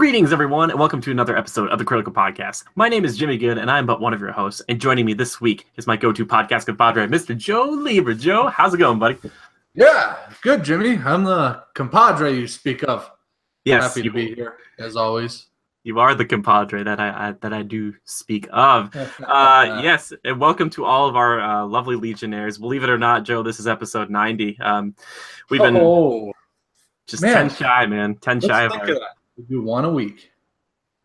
Greetings, everyone, and welcome to another episode of the Critical Podcast. My name is Jimmy Good, and I'm but one of your hosts. And joining me this week is my go-to podcast compadre, Mr. Joe Lieber. Joe, how's it going, buddy? Yeah, good, Jimmy. I'm the compadre you speak of. Yes, happy to be here as always. You are the compadre that I do speak of. Yes, and welcome to all of our lovely Legionnaires. Believe it or not, Joe, this is episode 90. We've been just 10 shy, man. 10 shy of our... We do one a week.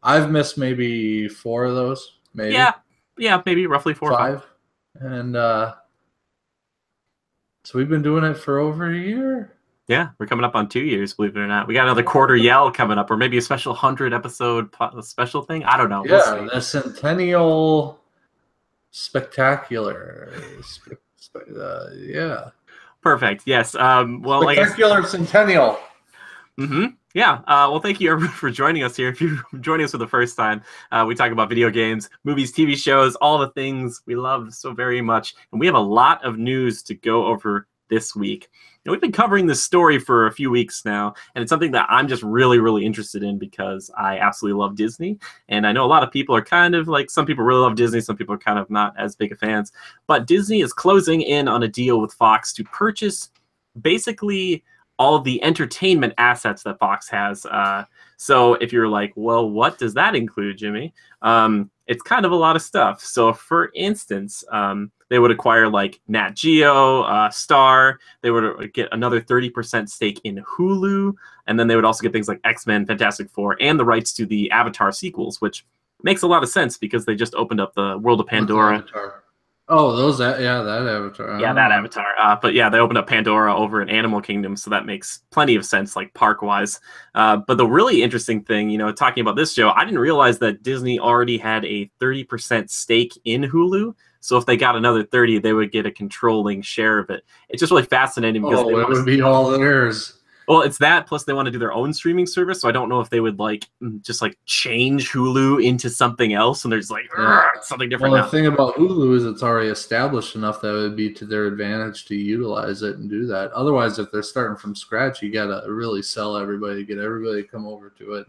I've missed maybe 4 of those. Maybe. Yeah, maybe roughly 4 or 5. And so we've been doing it for over a year. Yeah, we're coming up on 2 years, believe it or not. We got another quarter yell coming up, or maybe a special 100-episode special thing. I don't know. Yeah, the Centennial Spectacular. Yeah. Perfect. Yes. Well, Spectacular Centennial. Mm-hmm. Yeah. Well, thank you everyone for joining us here. If you're joining us for the first time, we talk about video games, movies, TV shows, all the things we love so very much. And we have a lot of news to go over this week. And we've been covering this story for a few weeks now, and it's something that I'm just really, really interested in because I absolutely love Disney. And I know a lot of people are kind of like, some people really love Disney, some people are kind of not as big of fans. But Disney is closing in on a deal with Fox to purchase basically all of the entertainment assets that Fox has. So if you're like, well, what does that include, Jimmy? It's kind of a lot of stuff. So for instance, they would acquire like Nat Geo, Star. They would get another 30% stake in Hulu. And then they would also get things like X-Men, Fantastic Four, and the rights to the Avatar sequels, which makes a lot of sense because they just opened up the world of Pandora. Oh, that Avatar. Yeah, that Avatar. But yeah, they opened up Pandora over in Animal Kingdom, so that makes plenty of sense, like park-wise. But the really interesting thing, talking about this show, I didn't realize that Disney already had a 30% stake in Hulu. So if they got another 30, they would get a controlling share of it. It's just really fascinating because it would be all theirs. Well, it's that, plus they want to do their own streaming service, so I don't know if they would just change Hulu into something else, and there's something different. Well, the thing about Hulu is it's already established enough that it would be to their advantage to utilize it and do that. Otherwise, if they're starting from scratch, you got to really sell everybody, get everybody to come over to it.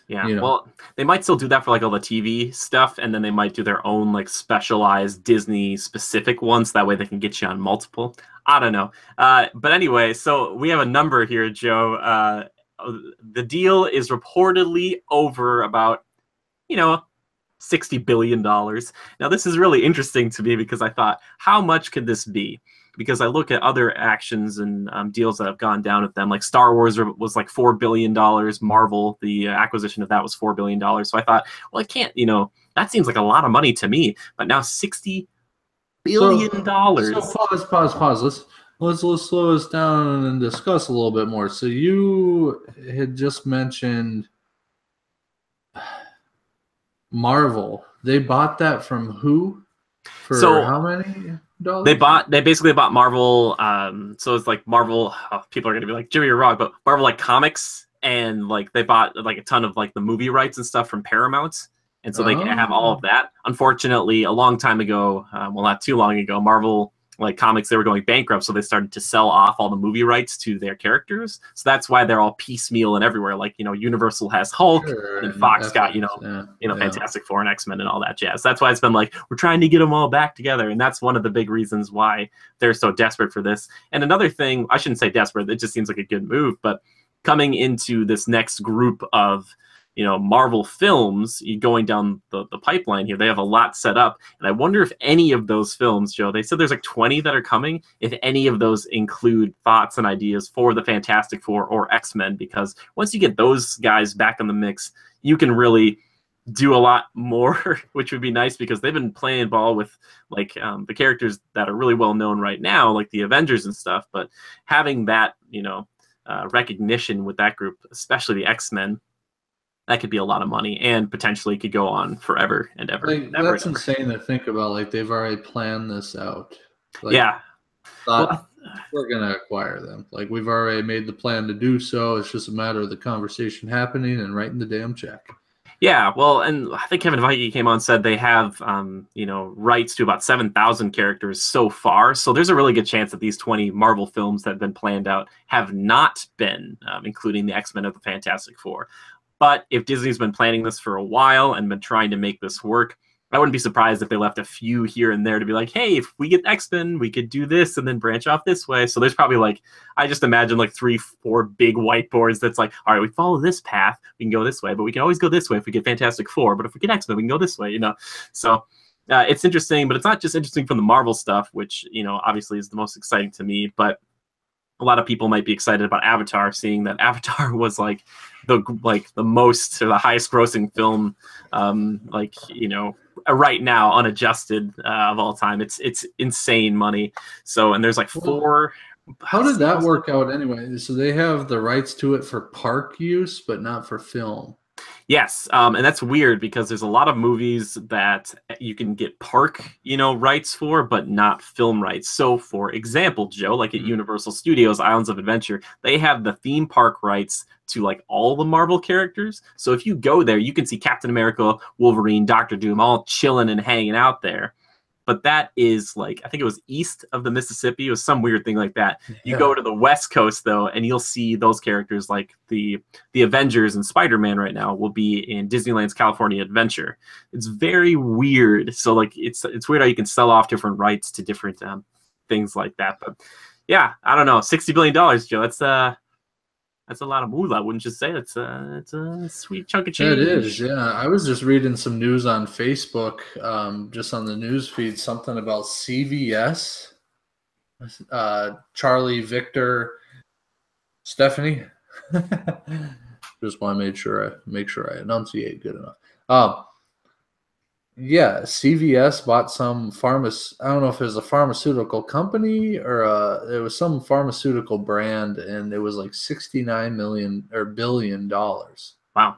And, well, they might still do that for all the TV stuff, and then they might do their own specialized Disney-specific ones. That way they can get you on multiple. I don't know. But anyway, so we have a number here, Joe. The deal is reportedly over about, $60 billion. Now, this is really interesting to me because I thought, how much could this be? Because I look at other actions and deals that have gone down with them, like Star Wars was like $4 billion. Marvel, the acquisition of that was $4 billion. So I thought, well, it can't, that seems like a lot of money to me. But now $60 billion. So pause. Let's slow us down and discuss a little bit more. So you had just mentioned Marvel. They bought that from who? For how many dollars? They basically bought Marvel. So it's like Marvel. People are gonna be like, Jimmy, you're wrong, but Marvel comics, and they bought a ton of the movie rights and stuff from Paramount. And so they can have all of that. Unfortunately, a long time ago, well, not too long ago, Marvel comics, they were going bankrupt, so they started to sell off all the movie rights to their characters. So that's why they're all piecemeal and everywhere. Universal has Hulk, and Fox got Fantastic Four and X-Men and all that jazz. That's why it's been we're trying to get them all back together, and that's one of the big reasons why they're so desperate for this. And another thing, I shouldn't say desperate, it just seems like a good move, but coming into this next group of Marvel films going down the pipeline here, they have a lot set up, and I wonder if any of those films, Joe, they said there's 20 that are coming, if any of those include thoughts and ideas for the Fantastic Four or X-Men, because once you get those guys back in the mix, you can really do a lot more, which would be nice because they've been playing ball with the characters that are really well known right now, like the Avengers and stuff, but having that recognition with that group, especially the X-Men, that could be a lot of money and potentially could go on forever and ever. That's insane to think about. They've already planned this out. Yeah. We're going to acquire them. We've already made the plan to do so. It's just a matter of the conversation happening and writing the damn check. Yeah, well, and I think Kevin Feige came on and said they have, rights to about 7,000 characters so far. So there's a really good chance that these 20 Marvel films that have been planned out have not been, including the X-Men or the Fantastic Four. But if Disney's been planning this for a while and been trying to make this work, I wouldn't be surprised if they left a few here and there to be like, hey, if we get X-Men, we could do this and then branch off this way. So there's probably like, I just imagine like 3-4 big whiteboards that's like, all right, we follow this path, we can go this way, but we can always go this way if we get Fantastic Four. But if we get X-Men, we can go this way, you know? So it's interesting, but it's not just interesting from the Marvel stuff, which, you know, obviously is the most exciting to me, but a lot of people might be excited about Avatar, seeing that Avatar was like the most or the highest grossing film, like, you know, right now unadjusted of all time. It's insane money. So, and there's like 4. How did that work out anyway? So they have the rights to it for park use, but not for film. Yes, and that's weird because there's a lot of movies that you can get park, you know, rights for, but not film rights. So, for example, Joe, like at Universal Studios, Islands of Adventure, they have the theme park rights to like all the Marvel characters. So if you go there, you can see Captain America, Wolverine, Doctor Doom, all chilling and hanging out there. But that is like, I think it was east of the Mississippi. It was some weird thing like that. You go to the West Coast, though, and you'll see those characters like the Avengers and Spider-Man right now will be in Disneyland's California Adventure. It's very weird. So, like, it's weird how you can sell off different rights to different things like that. But, yeah, I don't know. $60 billion, Joe. That's a lot of moolah, wouldn't you say? It's a sweet chunk of change. It is, yeah. I was just reading some news on Facebook, just on the news feed, something about CVS, Charlie, Victor, Stephanie. Just want to make sure I enunciate good enough. Yeah, CVS bought some I don't know if it was a pharmaceutical company or it was some pharmaceutical brand, and it was like $69 billion. Wow,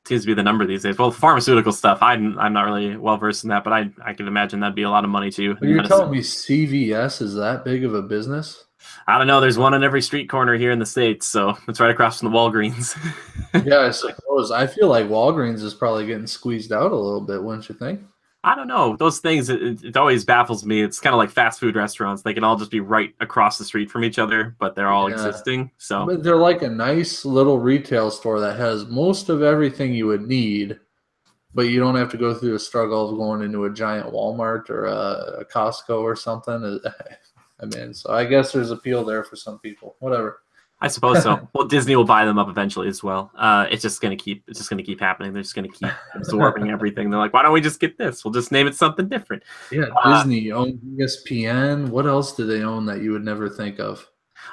seems to be the number these days. Well, pharmaceutical stuff, I'm not really well versed in that, but I can imagine that'd be a lot of money too. You're telling me CVS is that big of a business? I don't know. There's one on every street corner here in the States, so it's right across from the Walgreens. Yeah, I suppose. I feel like Walgreens is probably getting squeezed out a little bit, wouldn't you think? I don't know. Those things, it always baffles me. It's kind of like fast food restaurants. They can all just be right across the street from each other, but they're all existing. So, but they're like a nice little retail store that has most of everything you would need, but you don't have to go through the struggle of going into a giant Walmart or a Costco or something. I mean, so I guess there's appeal there for some people. Whatever. I suppose so. Well, Disney will buy them up eventually as well. It's just gonna keep happening. They're just gonna keep absorbing everything. They're like, why don't we just get this? We'll just name it something different. Yeah, Disney owns ESPN. What else do they own that you would never think of?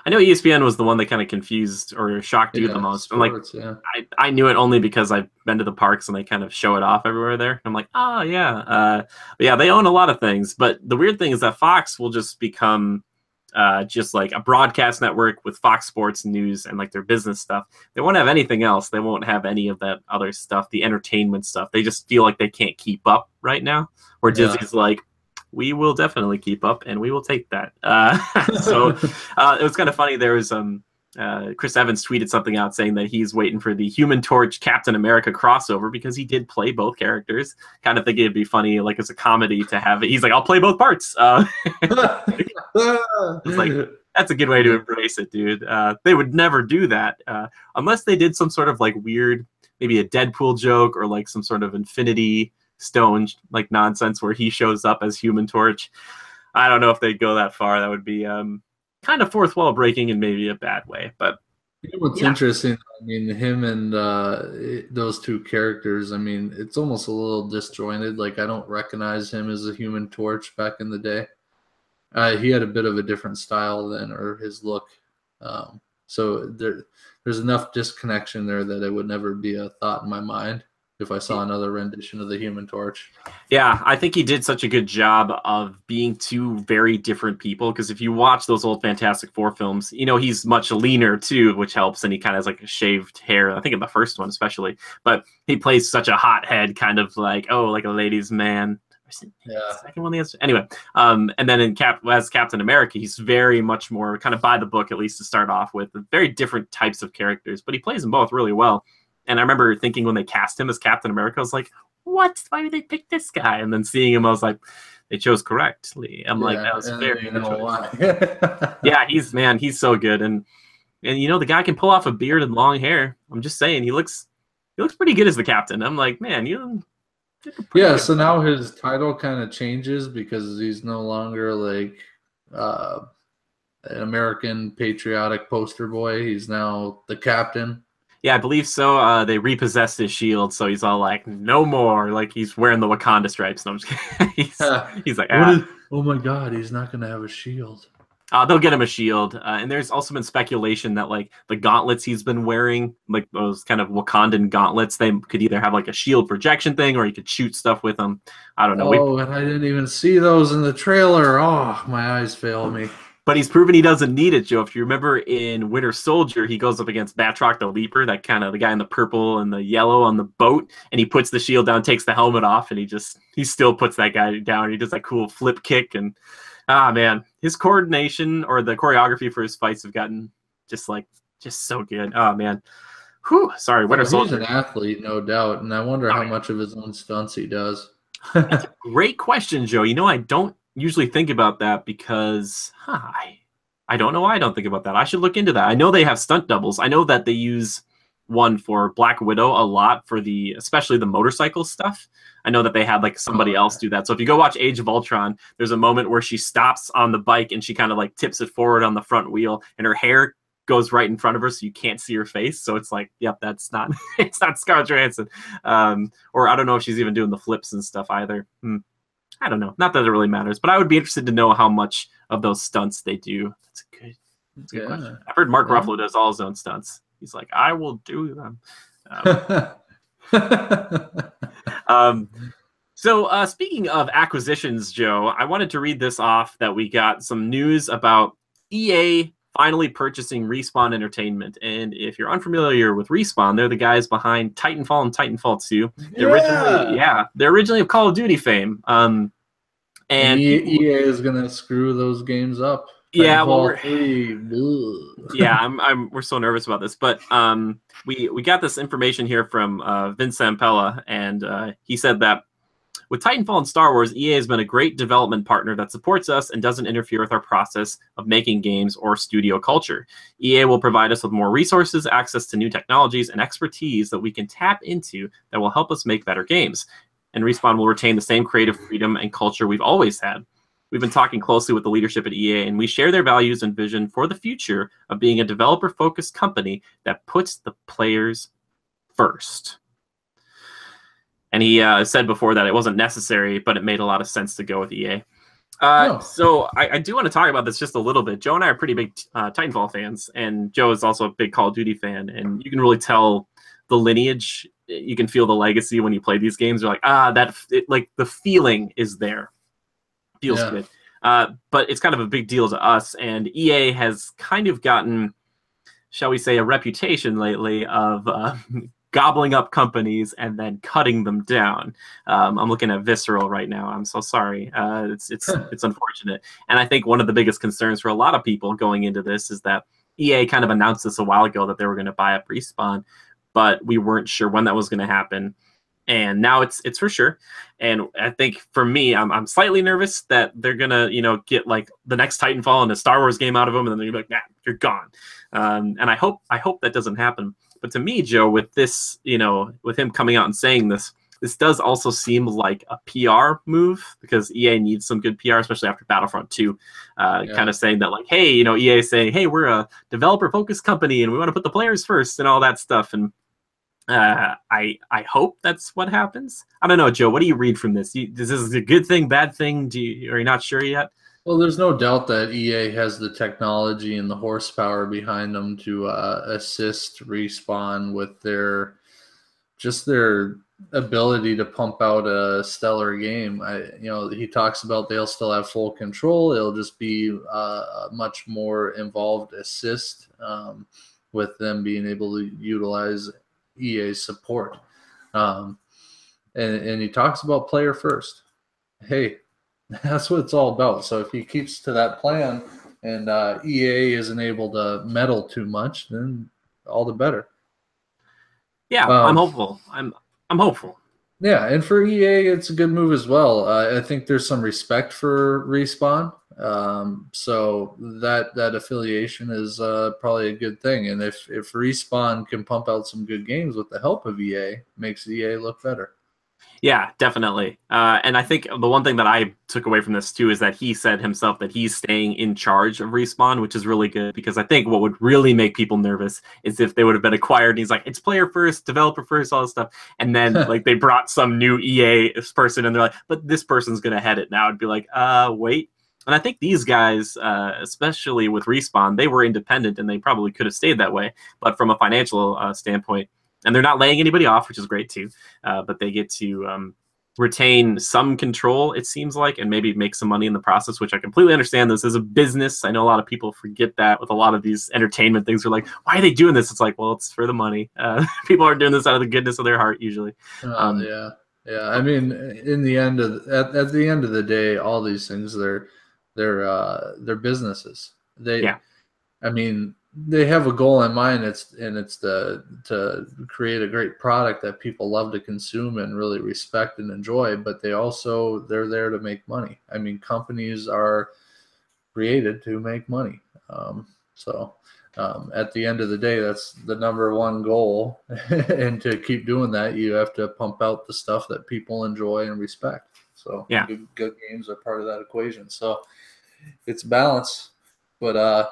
I know ESPN was the one that kind of confused or shocked you the most. Sports, I'm like, I knew it only because I've been to the parks and they kind of show it off everywhere there. I'm like, oh yeah, but yeah, they own a lot of things. But the weird thing is that Fox will just become just like a broadcast network with Fox Sports News and like their business stuff. They won't have anything else. They won't have any of that other stuff, the entertainment stuff. They just feel like they can't keep up right now. Where Disney's like, we will definitely keep up and we will take that. So it was kind of funny. There was Chris Evans tweeted something out saying that he's waiting for the Human Torch Captain America crossover because he did play both characters. Kind of thinking it'd be funny, like as a comedy, to have it. He's like, I'll play both parts. It's like, that's a good way to embrace it, dude. They would never do that unless they did some sort of like weird, maybe a Deadpool joke or like some sort of Infinity Stone like nonsense where he shows up as Human Torch. I don't know if they'd go that far. That would be kind of fourth wall breaking in maybe a bad way. But what's interesting, I mean, him and those two characters, I mean, it's almost a little disjointed. Like, I don't recognize him as a Human Torch back in the day. He had a bit of a different style then, or his look. So there's enough disconnection there that it would never be a thought in my mind if I saw another rendition of the Human Torch. Yeah, I think he did such a good job of being two very different people, because if you watch those old Fantastic Four films, you know, he's much leaner too, which helps, and he kind of has like a shaved hair, I think in the first one especially, but he plays such a hothead kind of like, oh, like a ladies' man. Yeah. Second one, the answer. Anyway, and then as Captain America, he's very much more kind of by the book, at least to start off with, very different types of characters, but he plays them both really well. And I remember thinking when they cast him as Captain America, I was like, what? Why did they pick this guy? And then seeing him, I was like, they chose correctly. I'm like, that was very good. Yeah, he's so good. And you know, the guy can pull off a beard and long hair. I'm just saying, he looks he looks pretty good as the captain. I'm like, man, you did a pretty Yeah, good so job. now his title kind of changes because he's no longer like an American patriotic poster boy. He's now the captain. Yeah, I believe so. They repossessed his shield, so he's all like, "No more!" Like he's wearing the Wakanda stripes. No, I'm just kidding. he's like, What is? Oh my God, he's not gonna have a shield. they'll get him a shield. And there's also been speculation that like the gauntlets he's been wearing, like those kind of Wakandan gauntlets, they could either have like a shield projection thing, or he could shoot stuff with them. I don't know. Oh, and I didn't even see those in the trailer. Oh, my eyes fail me. But he's proven he doesn't need it, Joe. If you remember in Winter Soldier, he goes up against Batroc the Leaper, that kind of the guy in the purple and the yellow on the boat, and he puts the shield down, takes the helmet off, and he still puts that guy down. He does that cool flip kick, and man, his coordination or the choreography for his fights have gotten just so good. Oh man, whew. Sorry, Winter Soldier. He's an athlete, no doubt, and I wonder how much of his own stunts he does. That's a great question, Joe. I don't usually think about that because I don't know why I don't think about that. I should look into that. I know they have stunt doubles. I know that they use one for Black Widow a lot for especially the motorcycle stuff. I know that they had like somebody else do that. So if you go watch Age of Ultron, there's a moment where she stops on the bike and she kind of like tips it forward on the front wheel, and her hair goes right in front of her, so you can't see her face. So it's like, yep, that's not it's not Scarlett Johansson. Or I don't know if she's even doing the flips and stuff either. I don't know. Not that it really matters, but I would be interested to know how much of those stunts they do. That's a good question. I've heard Mark Ruffalo does all his own stunts. He's like, I will do them. So speaking of acquisitions, Joe, I wanted to read this off that we got some news about EA finally purchasing Respawn Entertainment. And if you're unfamiliar with Respawn, they're the guys behind Titanfall and Titanfall 2. They're originally of Call of Duty fame. And EA is gonna screw those games up. Yeah, we're so nervous about this, but we got this information here from Vince Zampella, and he said that with Titanfall and Star Wars, EA has been a great development partner that supports us and doesn't interfere with our process of making games or studio culture. EA will provide us with more resources, access to new technologies, and expertise that we can tap into that will help us make better games. And Respawn will retain the same creative freedom and culture we've always had. We've been talking closely with the leadership at EA, and we share their values and vision for the future of being a developer-focused company that puts the players first. And he said before that it wasn't necessary, but it made a lot of sense to go with EA. So I do want to talk about this just a little bit. Joe and I are pretty big Titanfall fans, and Joe is also a big Call of Duty fan, and you can really tell the lineage. You can feel the legacy when you play these games. You're like, like the feeling is there. Feels good. But it's kind of a big deal to us, and EA has kind of gotten, shall we say, a reputation lately of gobbling up companies and then cutting them down. I'm looking at Visceral right now. I'm so sorry. It's unfortunate. And I think one of the biggest concerns for a lot of people going into this is that EA kind of announced this a while ago that they were going to buy up Respawn, but we weren't sure when that was going to happen. And now it's for sure. And I think for me, I'm slightly nervous that they're gonna, get like the next Titanfall and a Star Wars game out of them, and then they're like, nah, you're gone. And I hope that doesn't happen. But to me, Joe, with this, with him coming out and saying this does also seem like a PR move, because EA needs some good PR, especially after Battlefront 2, kind of saying that like, hey, EA is saying, hey, we're a developer-focused company and we want to put the players first and all that stuff. And I hope that's what happens. I don't know, Joe. What do you read from this? Is this a good thing, bad thing? Are you not sure yet? Well, there's no doubt that EA has the technology and the horsepower behind them to assist Respawn with their ability to pump out a stellar game. He talks about they'll still have full control. It'll just be a much more involved assist with them being able to utilize EA's support. And he talks about player first. Hey, that's what it's all about. So if he keeps to that plan and EA isn't able to meddle too much, then all the better. Yeah, I'm hopeful. I'm hopeful. Yeah, and for EA, it's a good move as well. I think there's some respect for Respawn. So that affiliation is probably a good thing. And if Respawn can pump out some good games with the help of EA, makes EA look better. Yeah, definitely. And I think the one thing that I took away from this too is that he said himself that he's staying in charge of Respawn, which is really good because I think what would really make people nervous is if they would have been acquired and he's like, it's player first, developer first, all this stuff. And then like they brought some new EA person and they're like, but this person's going to head it now. It'd be like, wait. And I think these guys, especially with Respawn, they were independent and they probably could have stayed that way. But from a financial standpoint, and they're not laying anybody off, which is great too. But they get to retain some control, it seems like, and maybe make some money in the process, which I completely understand. This is a business. I know a lot of people forget that with a lot of these entertainment things. They're like, why are they doing this? It's like, well, it's for the money. People aren't doing this out of the goodness of their heart usually. Yeah. I mean, in the end of at the end of the day, all these things they're businesses. I mean, they have a goal in mind. It's to create a great product that people love to consume and really respect and enjoy. But they're there to make money. I mean, companies are created to make money. At the end of the day, that's the number one goal. And to keep doing that, you have to pump out the stuff that people enjoy and respect. So yeah, good games are part of that equation. So it's balance, but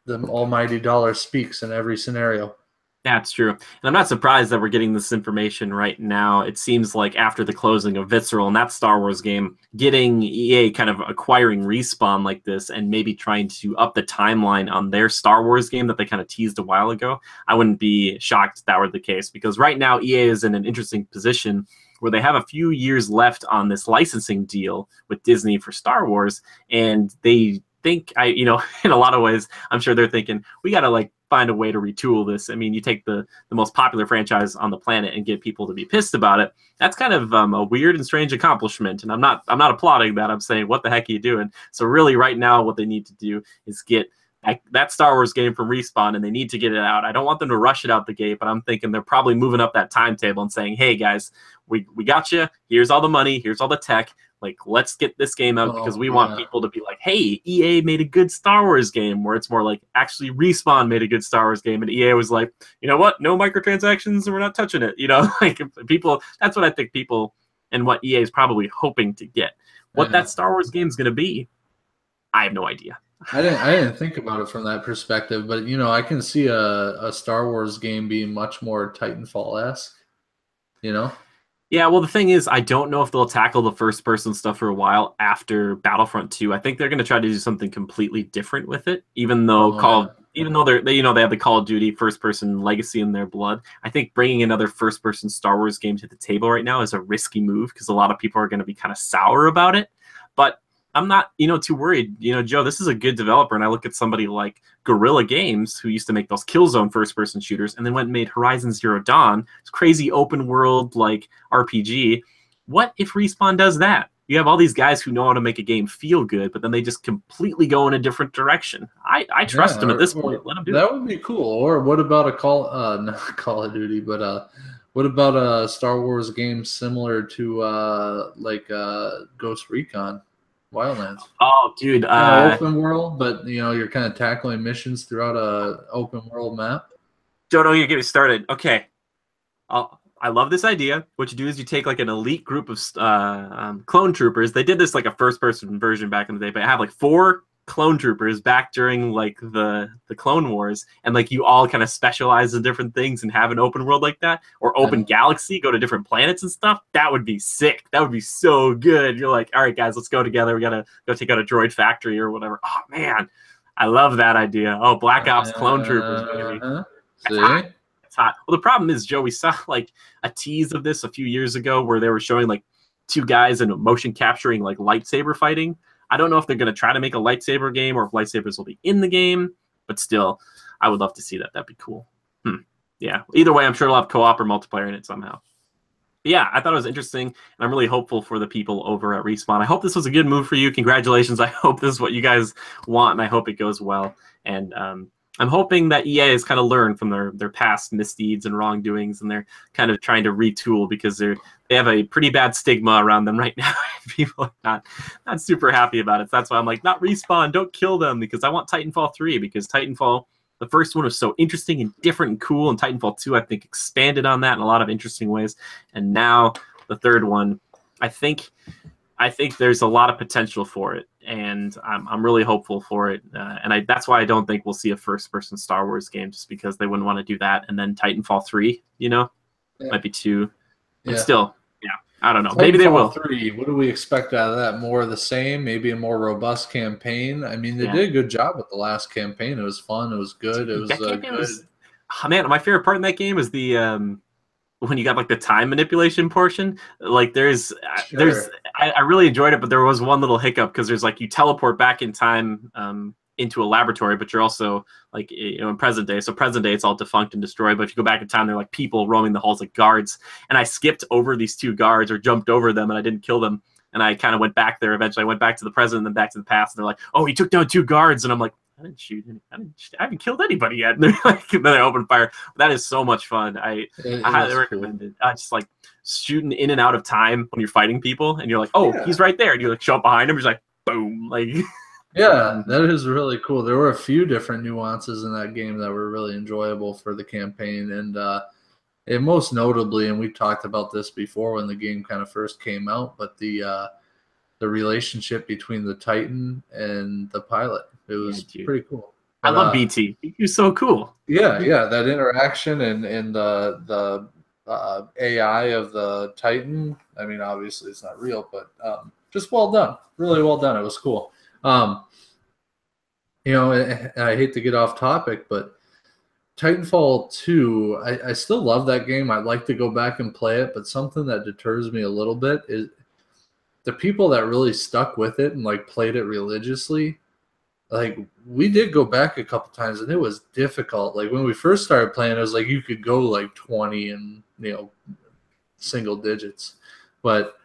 the almighty dollar speaks in every scenario. That's true. And I'm not surprised that we're getting this information right now. It seems like after the closing of Visceral and that Star Wars game, getting EA kind of acquiring Respawn like this and maybe trying to up the timeline on their Star Wars game that they kind of teased a while ago, I wouldn't be shocked if that were the case. Because right now, EA is in an interesting position where they have a few years left on this licensing deal with Disney for Star Wars, and they think, in a lot of ways, I'm sure they're thinking, we got to like find a way to retool this. I mean, you take the most popular franchise on the planet and get people to be pissed about it. That's kind of a weird and strange accomplishment. And I'm not applauding that. I'm saying, what the heck are you doing? So really right now, what they need to do is get that Star Wars game from Respawn, and they need to get it out. I don't want them to rush it out the gate, but I'm thinking they're probably moving up that timetable and saying, hey guys, we got you. Here's all the money. Here's all the tech. Like, let's get this game out because we want people to be like, hey, EA made a good Star Wars game, where it's more like actually Respawn made a good Star Wars game. And EA was like, you know what? No microtransactions, and we're not touching it. Like people, that's what I think people and what EA is probably hoping to get. What that Star Wars game is going to be, I have no idea. I didn't think about it from that perspective, but I can see a Star Wars game being much more Titanfall-esque. Yeah, well, the thing is, I don't know if they'll tackle the first-person stuff for a while after Battlefront 2. I think they're going to try to do something completely different with it, even though they have the Call of Duty first-person legacy in their blood. I think bringing another first-person Star Wars game to the table right now is a risky move because a lot of people are going to be kind of sour about it. But I'm not, too worried. Joe, this is a good developer, and I look at somebody like Guerrilla Games, who used to make those Killzone first-person shooters, and then went and made Horizon Zero Dawn, this crazy open-world like RPG. What if Respawn does that? You have all these guys who know how to make a game feel good, but then they just completely go in a different direction. I trust them at this point. Let them do that. Would be cool. Or what about not Call of Duty, but what about a Star Wars game similar to Ghost Recon? Wildlands. Oh, dude. Open world, but you're kind of tackling missions throughout a open world map. Don't you get me started. Okay. I love this idea. What you do is you take like an elite group of clone troopers. They did this like a first-person version back in the day, but I have like 4 clone troopers back during like the Clone Wars, and like you all kind of specialize in different things and have an open world like that, or open galaxy, go to different planets and stuff. That would be sick. That would be so good. You're like, all right guys, let's go together. We gotta go take out a droid factory or whatever. Oh man, I love that idea. Oh, Black Ops clone troopers, baby. See? It's hot. Well, the problem is, Joe, we saw like a tease of this a few years ago where they were showing like 2 guys in motion capturing like lightsaber fighting. I don't know if they're going to try to make a lightsaber game or if lightsabers will be in the game, but still, I would love to see that. That'd be cool. Yeah. Either way, I'm sure it'll have co-op or multiplayer in it somehow. But yeah, I thought it was interesting, and I'm really hopeful for the people over at Respawn. I hope this was a good move for you. Congratulations. I hope this is what you guys want, and I hope it goes well. And I'm hoping that EA has kind of learned from their past misdeeds and wrongdoings, and they're kind of trying to retool because they have a pretty bad stigma around them right now. People are not super happy about it. So that's why I'm like, not Respawn, don't kill them, because I want Titanfall 3, because Titanfall, the first one was so interesting and different and cool, and Titanfall 2, I think, expanded on that in a lot of interesting ways. And now the third one, I think there's a lot of potential for it, and I'm really hopeful for it. And that's why I don't think we'll see a first-person Star Wars game, just because they wouldn't want to do that. And then Titanfall 3, might be too. But still, yeah, I don't know. Titanfall Maybe they will. 3, what do we expect out of that? More of the same, maybe a more robust campaign. I mean, they did a good job with the last campaign. It was fun. It was good. It was good. Man, my favorite part in that game is the when you got like the time manipulation portion. Like I really enjoyed it, but there was one little hiccup, because there's like, you teleport back in time into a laboratory, but you're also like, in present day. So present day, it's all defunct and destroyed. But if you go back in time, they're like people roaming the halls, like guards. And I skipped over these 2 guards, or jumped over them, and I didn't kill them. And I kind of went back there eventually. I went back to the present and then back to the past. And they're like, "Oh, he took down 2 guards." And I'm like, I didn't shoot any. I haven't killed anybody yet. And they're like, then they open fire. That is so much fun. I highly recommend it. Just like shooting in and out of time when you're fighting people, and you're like, "Oh, he's right there." And you like show up behind him. He's like, boom, like. Yeah, that is really cool. There were a few different nuances in that game that were really enjoyable for the campaign, and most notably, and we talked about this before when the game kind of first came out, but the relationship between the Titan and the pilot. It was pretty cool. But, I love BT. He's so cool. Yeah, that interaction and the AI of the Titan. I mean, obviously it's not real, but just well done. Really well done. It was cool. I hate to get off topic, but Titanfall 2, I still love that game. I'd like to go back and play it, but something that deters me a little bit is the people that really stuck with it and like played it religiously. Like, we did go back a couple times, and it was difficult. Like, when we first started playing, it was like you could go like 20 and single digits, but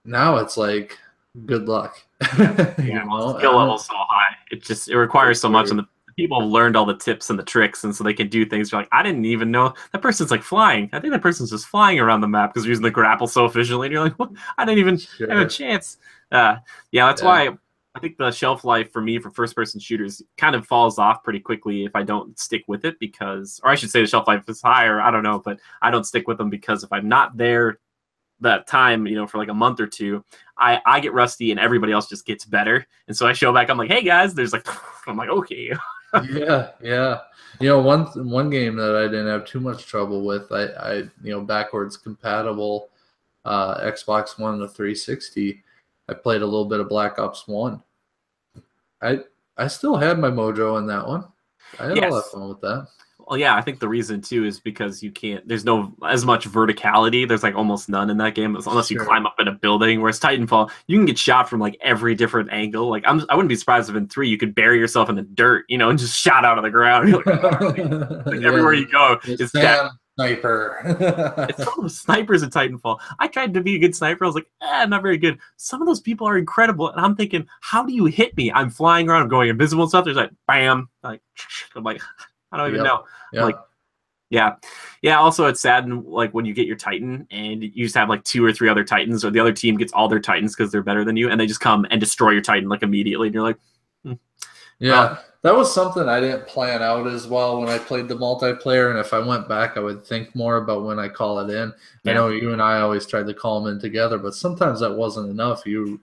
now it's like, good luck. Skill level's so high. It requires so much, and the people have learned all the tips and the tricks, and so they can do things. You're like, I didn't even know that person's like flying. I think that person's just flying around the map because we're using the grapple so efficiently. And you're like, what? I didn't even have a chance. That's why I think the shelf life for me for first-person shooters kind of falls off pretty quickly if I don't stick with it, or I should say the shelf life is higher. I don't know, but I don't stick with them because if I'm not there that time, for like a month or two, I get rusty and everybody else just gets better. And so I show back, I'm like, hey guys, I'm like, okay. yeah. One game that I didn't have too much trouble with, I backwards compatible Xbox One to 360. I played a little bit of Black Ops 1. I still had my mojo in that one. I had a lot of fun with that. Well, yeah, I think the reason too is because there's no as much verticality. There's like almost none in that game, unless you climb up in a building. Whereas Titanfall, you can get shot from like every different angle. Like I wouldn't be surprised if in 3 you could bury yourself in the dirt, and just shot out of the ground. You're like, everywhere you go, it's death. Sniper. It's all the snipers in Titanfall. I tried to be a good sniper. I was like, I'm not very good. Some of those people are incredible, and I'm thinking, how do you hit me? I'm flying around, I'm going invisible and stuff. There's like, bam, like I'm like, I don't even know. Yep. Like, yeah. Also, it's sad like when you get your Titan and you just have like 2 or 3 other Titans, or the other team gets all their Titans because they're better than you, and they just come and destroy your Titan like immediately, and you're like, that was something I didn't plan out as well when I played the multiplayer. And if I went back, I would think more about when I call it in. I know you and I always tried to call them in together, but sometimes that wasn't enough. You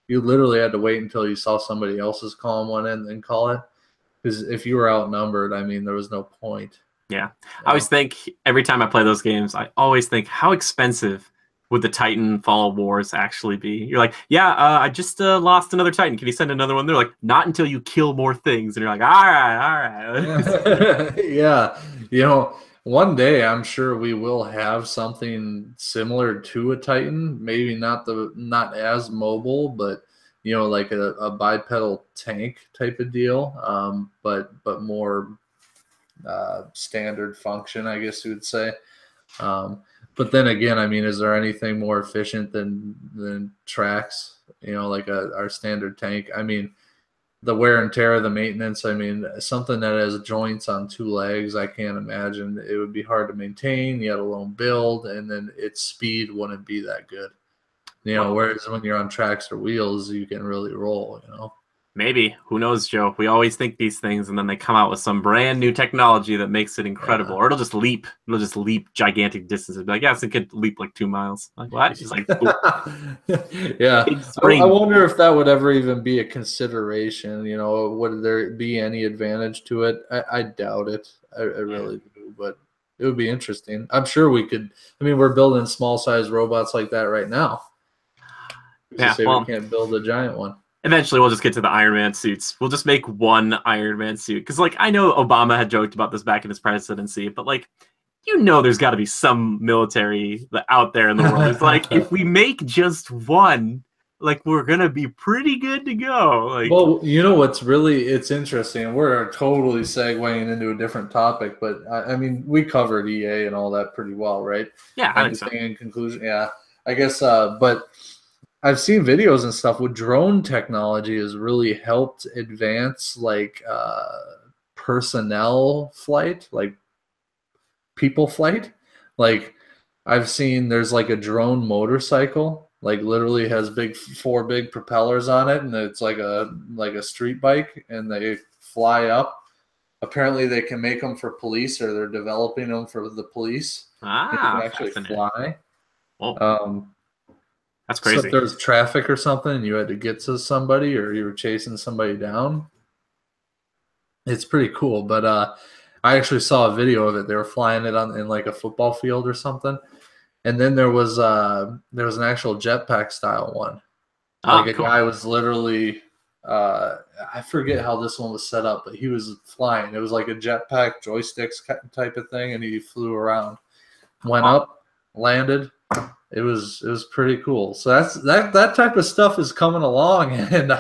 literally had to wait until you saw somebody else's calling one in and then call it. Because if you were outnumbered, I mean, there was no point. Yeah. I always think, every time I play those games, I always think, how expensive would the Titanfall wars actually be? You're like, I just lost another Titan. Can you send another one? They're like, not until you kill more things. And you're like, all right. Yeah. One day I'm sure we will have something similar to a Titan. Maybe not as mobile, but like a bipedal tank type of deal, but more standard function, I guess you would say. But then again, I mean, is there anything more efficient than tracks? Like our standard tank. I mean, the wear and tear, the maintenance. I mean, something that has joints on 2 legs, I can't imagine. It would be hard to maintain, yet alone build, and then its speed wouldn't be that good. Whereas when you're on tracks or wheels, you can really roll. Maybe. Who knows, Joe? We always think these things, and then they come out with some brand new technology that makes it incredible. Or it'll just leap. It'll just leap gigantic distances. Be like, yes, it could leap like 2 miles. Like, what? It's like, yeah. I wonder if that would ever even be a consideration. Would there be any advantage to it? I doubt it. I really do. But it would be interesting. I'm sure we could. I mean, we're building small-sized robots like that right now. Yeah, we can't build a giant one. Eventually, we'll just get to the Iron Man suits. We'll just make one Iron Man suit. Because, like, I know Obama had joked about this back in his presidency, but, like, there's got to be some military out there in the world. It's like, if we make just one, like, we're going to be pretty good to go. Like, well, it's interesting. We're totally segueing into a different topic, but, I mean, we covered EA and all that pretty well, right? Yeah, I think so. In conclusion, yeah. I guess, but I've seen videos and stuff with drone technology has really helped advance like personnel flight, like people flight. Like I've seen there's like a drone motorcycle, like literally has 4 big propellers on it, and it's like a street bike, and they fly up. Apparently they can make them for police, or they're developing them for the police. You can actually fly. Whoa. That's crazy. So if there's traffic or something and you had to get to somebody, or you were chasing somebody down, it's pretty cool. But I actually saw a video of it. They were flying it in like a football field or something. And then there was an actual jetpack style one. Like cool. Guy was literally I forget how this one was set up, but he was flying. It was like a jetpack joysticks type of thing, and he flew around, went up, landed. It was pretty cool. So that type of stuff is coming along, and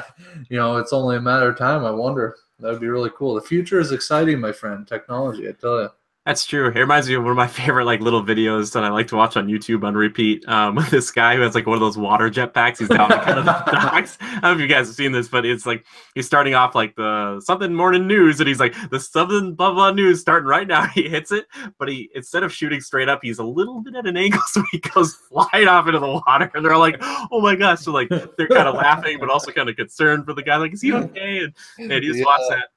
it's only a matter of time. I wonder. That would be really cool. The future is exciting, my friend. Technology, I tell you. That's true. It reminds me of one of my favorite like little videos that I like to watch on YouTube on repeat. With this guy who has like one of those water jetpacks. He's down kind of the docks. I don't know if you guys have seen this, but it's like he's starting off like the something morning news, and he's like the something blah blah news starting right now. He hits it, but instead of shooting straight up, he's a little bit at an angle, so he goes flying off into the water, and they're all like, "Oh my gosh!" So like they're kind of laughing, but also kind of concerned for the guy. Like, is he okay? And you just watch that.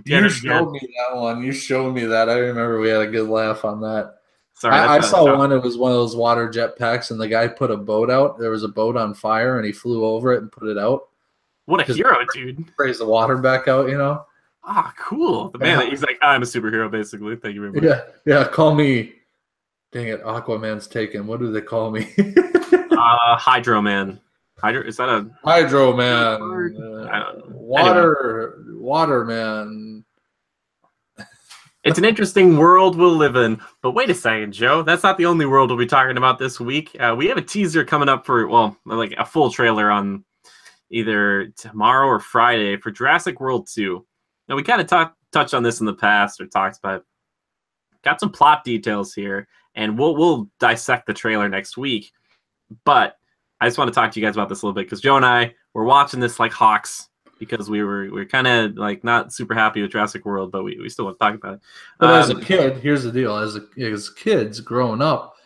You showed me that one. You showed me that. I remember we had a good laugh on that. Sorry, I saw one. It was one of those water jetpacks, and the guy put a boat out. There was a boat on fire, and he flew over it and put it out. What a hero, dude! Raise the water back out, Ah, cool. The man, he's like, I'm a superhero, basically. Thank you very much. Yeah. Call me. Dang it, Aquaman's taken. What do they call me? Hydro Man. Is that a Hydro Man? Water Man. It's an interesting world we'll live in. But wait a second, Joe. That's not the only world we'll be talking about this week. We have a teaser coming up for, like a full trailer on either tomorrow or Friday for Jurassic World 2. Now, we kind of touched on this in the past, or talked about. Got some plot details here, and we'll dissect the trailer next week. But I just want to talk to you guys about this a little bit, because Joe and I were watching this like hawks, because we were kind of like not super happy with Jurassic World, but we still want to talk about it. But as a kid, here's the deal: as kids growing up,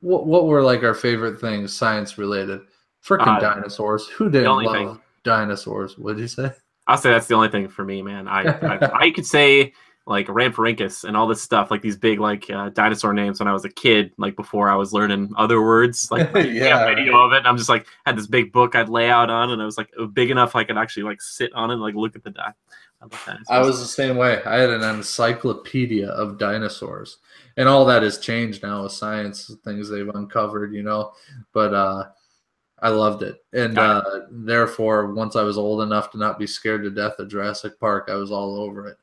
what were like our favorite things, science related? Freaking dinosaurs. Who didn't love dinosaurs? What did you say? I'll say that's the only thing for me, man. I could say like Rampharinkus and all this stuff, like these big like dinosaur names when I was a kid, like before I was learning other words, like video of it. And I'm just like had this big book I'd lay out on, and it was like big enough I could actually like sit on it and like look at the dinosaurs. I was the same way. I had an encyclopedia of dinosaurs, and all that has changed now with science, things they've uncovered, but I loved it. And therefore, once I was old enough to not be scared to death of Jurassic Park, I was all over it.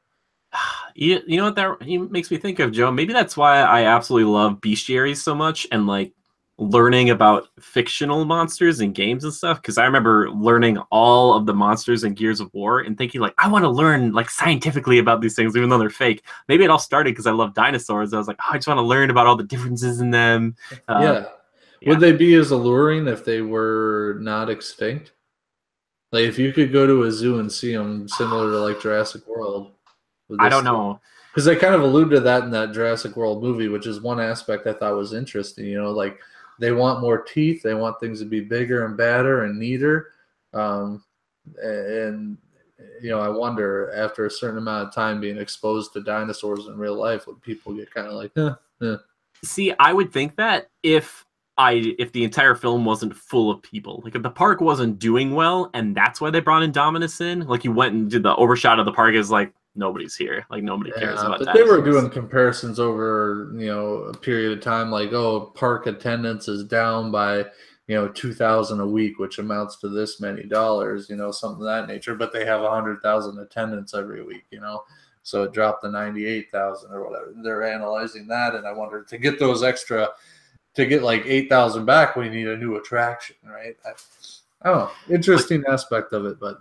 You know what that makes me think of, Joe? Maybe that's why I absolutely love bestiaries so much, and like learning about fictional monsters in games and stuff. Because I remember learning all of the monsters in Gears of War and thinking like, I want to learn like scientifically about these things, even though they're fake. Maybe it all started because I love dinosaurs. I was like, I just want to learn about all the differences in them. Yeah. Would they be as alluring if they were not extinct? Like if you could go to a zoo and see them, similar to like Jurassic World. I don't know. Because they kind of alluded to that in that Jurassic World movie, which is one aspect I thought was interesting. You know, like they want more teeth, they want things to be bigger and badder and neater. And you know, I wonder after a certain amount of time being exposed to dinosaurs in real life, would people get kind of like, See, I would think that if the entire film wasn't full of people, like if the park wasn't doing well, and that's why they brought Indominus in, like you went and did the overshot of the park is like nobody's here, like nobody cares about but dinosaurs. they were doing comparisons over, you know, a period of time, like, oh, park attendance is down by, you know, 2,000 a week, which amounts to this many dollars, you know, something of that nature. But they have 100,000 attendance every week, you know, so it dropped to 98,000 or whatever. They're analyzing that, and I wonder to get those extra, to get like 8,000 back, we need a new attraction, right? I don't know, interesting aspect of it, but.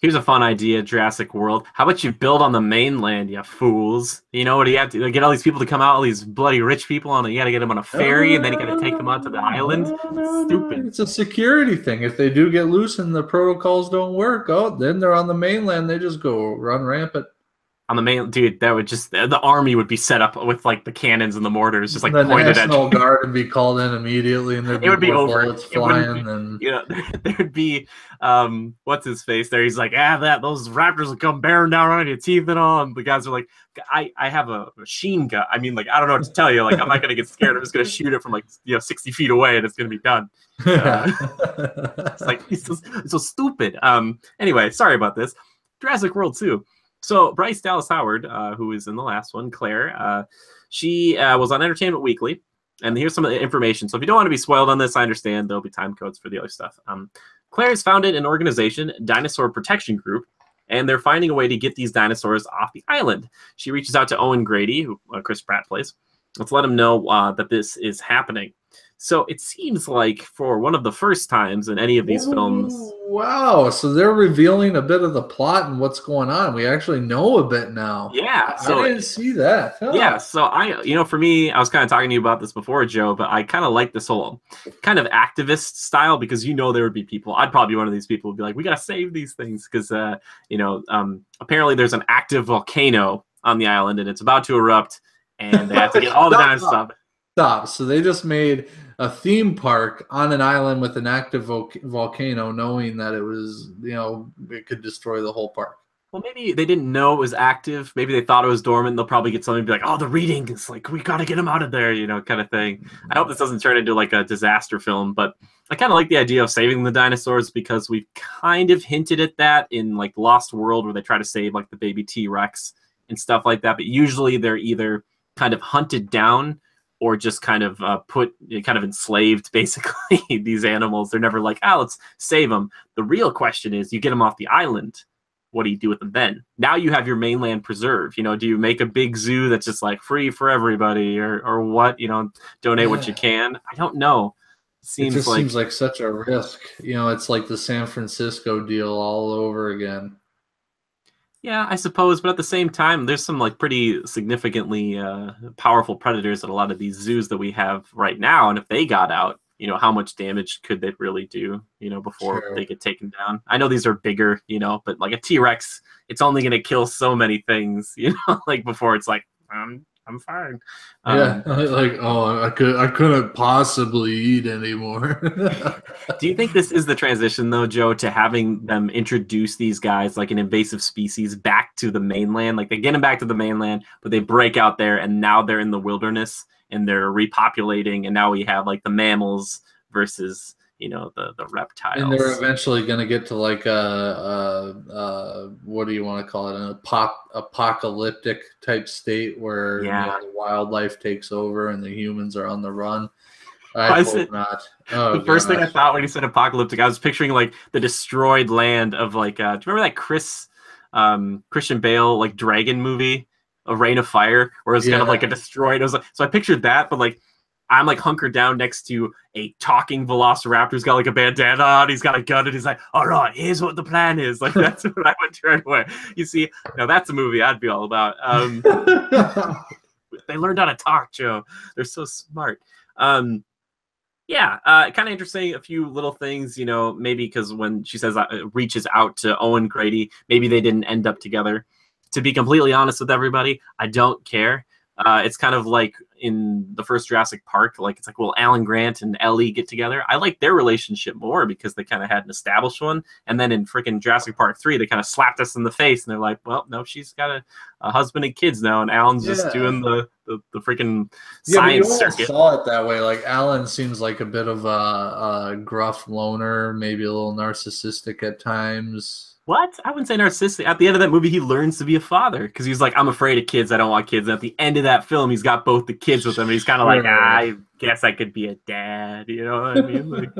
Here's a fun idea, Jurassic World. How about you build on the mainland, you fools? You know what? Do you have to get all these people to come out, all these bloody rich people on? You got to get them on a ferry, and then you got to take them out to the island. Stupid. It's a security thing. If they do get loose and the protocols don't work, then they're on the mainland. They just go run rampant. On the main, dude, that would just the army would be set up with like the cannons and the mortars, just like the pointed at. The National Guard would be called in immediately, and there'd be bullets flying. And you know, there'd be what's his face there? He's like, those raptors will come bearing down on your teeth and all. And the guys are like, I have a machine gun. I mean, like, I don't know what to tell you. Like, I'm not gonna get scared. I'm just gonna shoot it from like 60 feet away, and it's gonna be done. It's like it's so stupid. Anyway, sorry about this. Jurassic World 2. So Bryce Dallas Howard, who is in the last one, Claire, she was on Entertainment Weekly, and here's some of the information. So if you don't want to be spoiled on this, I understand there'll be time codes for the other stuff. Claire has founded an organization, Dinosaur Protection Group, and they're finding a way to get these dinosaurs off the island. She reaches out to Owen Grady, who Chris Pratt plays. Let's let him know that this is happening. So it seems like for one of the first times in any of these films. Wow. So they're revealing a bit of the plot and what's going on. We actually know a bit now. Yeah. So I didn't see that. Huh. Yeah. So for me, I was kind of talking to you about this before, Joe, but I kind of like this whole kind of activist style because, there would be people. I'd probably be one of these people who'd be like, we got to save these things because, apparently there's an active volcano on the island and it's about to erupt and they have to get all the dinosaurs. Stop. So they just made a theme park on an island with an active volcano, knowing that it was, it could destroy the whole park. Well, maybe they didn't know it was active. Maybe they thought it was dormant. They'll probably get something and be like, oh, the reading is like, we got to get them out of there, kind of thing. I hope this doesn't turn into like a disaster film, but I kind of like the idea of saving the dinosaurs because we've kind of hinted at that in like Lost World where they try to save like the baby T-Rex and stuff like that. But usually they're either kind of hunted down or just kind of kind of enslaved, basically, these animals. They're never like, let's save them. The real question is, you get them off the island. What do you do with them then? Now you have your mainland preserve. Do you make a big zoo that's just like free for everybody or what? Donate what you can. I don't know. It just seems like such a risk. It's like the San Francisco deal all over again. Yeah, I suppose, but at the same time, there's some like pretty significantly powerful predators at a lot of these zoos that we have right now, and if they got out, how much damage could they really do, before they get taken down? I know these are bigger, but like a T-Rex, it's only going to kill so many things, like before it's like, I'm fine. I couldn't possibly eat anymore. Do you think this is the transition, though, Joe, to having them introduce these guys like an invasive species back to the mainland? Like they get them back to the mainland, but they break out there, and now they're in the wilderness and they're repopulating, and now we have like the mammals versus the reptiles. And they're eventually going to get to like what do you want to call it? An apocalyptic type state where the wildlife takes over and the humans are on the run. I hope not. The first thing I thought when you said apocalyptic, I was picturing like the destroyed land of like, do you remember that Christian Bale like dragon movie, A Reign of Fire, where it was kind of like a destroyed. It was like, so I pictured that, but like, I'm like hunkered down next to a talking velociraptor who's got like a bandana on, he's got a gun, and he's like, all right, here's what the plan is. Like, that's what I went to right away. You see, now that's a movie I'd be all about. They learned how to talk, Joe. They're so smart. Yeah, kind of interesting. A few little things, maybe because when she says reaches out to Owen Grady, maybe they didn't end up together. To be completely honest with everybody, I don't care. It's kind of like in the first Jurassic Park, like it's like, well, Alan Grant and Ellie get together. I like their relationship more because they kind of had an established one. And then in freaking Jurassic Park 3, they kind of slapped us in the face and they're like, well, no, she's got a husband and kids now, and Alan's just doing the freaking Yeah, but you science almost circuit. saw it that way. Like Alan seems like a bit of a gruff loner, maybe a little narcissistic at times. What? I wouldn't say narcissistic. At the end of that movie, he learns to be a father because he's like, I'm afraid of kids. I don't want kids. And at the end of that film, he's got both the kids with him. And he's kind of like, Sure. I guess I could be a dad. You know what I mean? Like,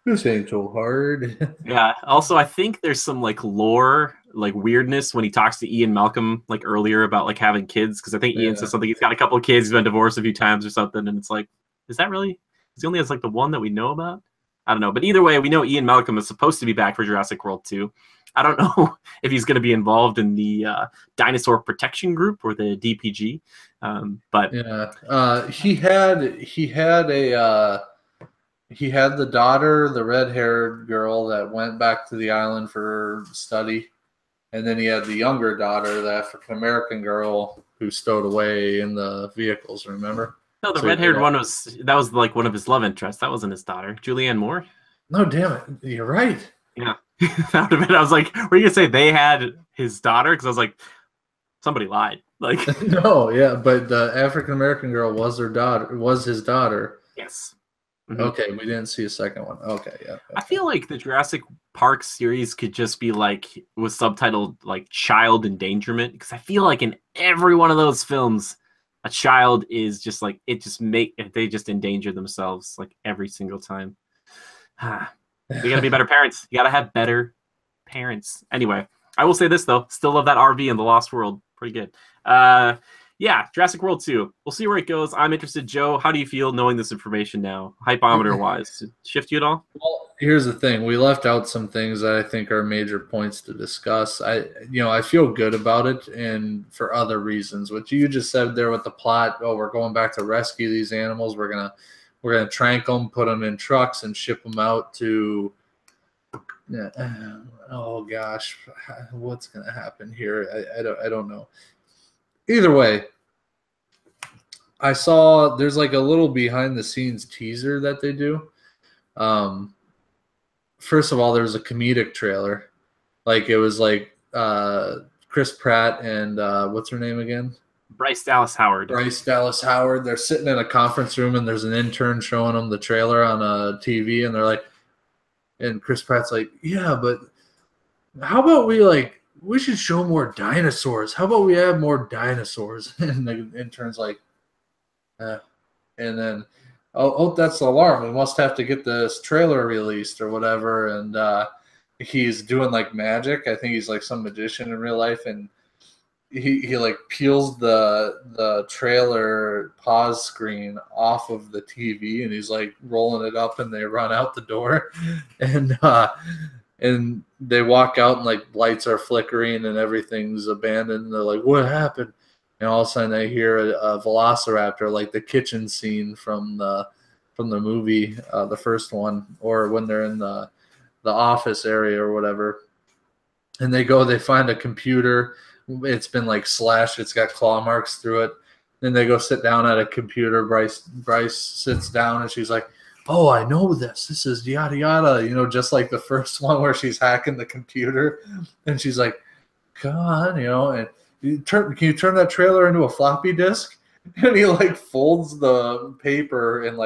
This ain't so hard. yeah. Also, I think there's some like lore, like weirdness when he talks to Ian Malcolm like earlier about like having kids. Because I think Ian says Yeah. something. He's got a couple of kids. He's been divorced a few times or something. And it's like, is that really? He only has like the one that we know about. I don't know. But either way, we know Ian Malcolm is supposed to be back for Jurassic World 2. I don't know if he's going to be involved in the Dinosaur Protection Group or the DPG, but Yeah, he had the daughter, the red-haired girl that went back to the island for study, and then he had the younger daughter, the African American girl who stowed away in the vehicles. Remember? no, the So red-haired one was like one of his love interests. That wasn't his daughter, Julianne Moore. no, damn it, you're right. Yeah, that would have been. I was like, were you gonna say they had his daughter? Because I was like, somebody lied. Like, No, yeah, but the African American girl was his daughter. yes. Mm-hmm. Okay, we didn't see a second one. Okay, yeah. Okay. I feel like the Jurassic Park series could just be like was subtitled like child endangerment because I feel like in every one of those films, a child is just like they just endanger themselves like every single time. We gotta be better parents. You gotta have better parents. Anyway, I will say this though, still love that RV in the Lost World. Pretty good. Yeah, Jurassic World 2. We'll see where it goes. I'm interested. Joe, how do you feel knowing this information now? Hypometer wise, shift you at all? Well, here's the thing. We left out some things that I think are major points to discuss. I feel good about it, and for other reasons. What you just said there with the plot. Oh, we're going back to rescue these animals. We're gonna trank them, put them in trucks, and ship them out to. Oh gosh, what's gonna happen here? I don't know. Either way, I saw there's like a little behind the scenes teaser that they do. First of all, there's a comedic trailer. Like it was like Chris Pratt and what's her name again? Bryce Dallas Howard. Bryce Dallas Howard. They're sitting in a conference room and there's an intern showing them the trailer on a TV and they're like, and Chris Pratt's like, yeah, but how about we should show more dinosaurs. How about we have more dinosaurs? And the intern's like, and then, oh, that's the alarm. We must have to get this trailer released or whatever. And he's doing like magic. I think he's like some magician in real life. And he like peels the trailer pause screen off of the TV and he's like rolling it up and they run out the door. And they walk out and like lights are flickering and everything's abandoned. And they're like, what happened? And all of a sudden they hear a velociraptor, like the kitchen scene from the movie, the first one, or when they're in the office area or whatever. And they find a computer. It's been like slashed. It's got claw marks through it. Then they go sit down at a computer. Bryce sits down and she's like, oh, I know this. This is yada yada, just like the first one where she's hacking the computer. And she's like, come on, and can you turn that trailer into a floppy disk? And he like folds the paper and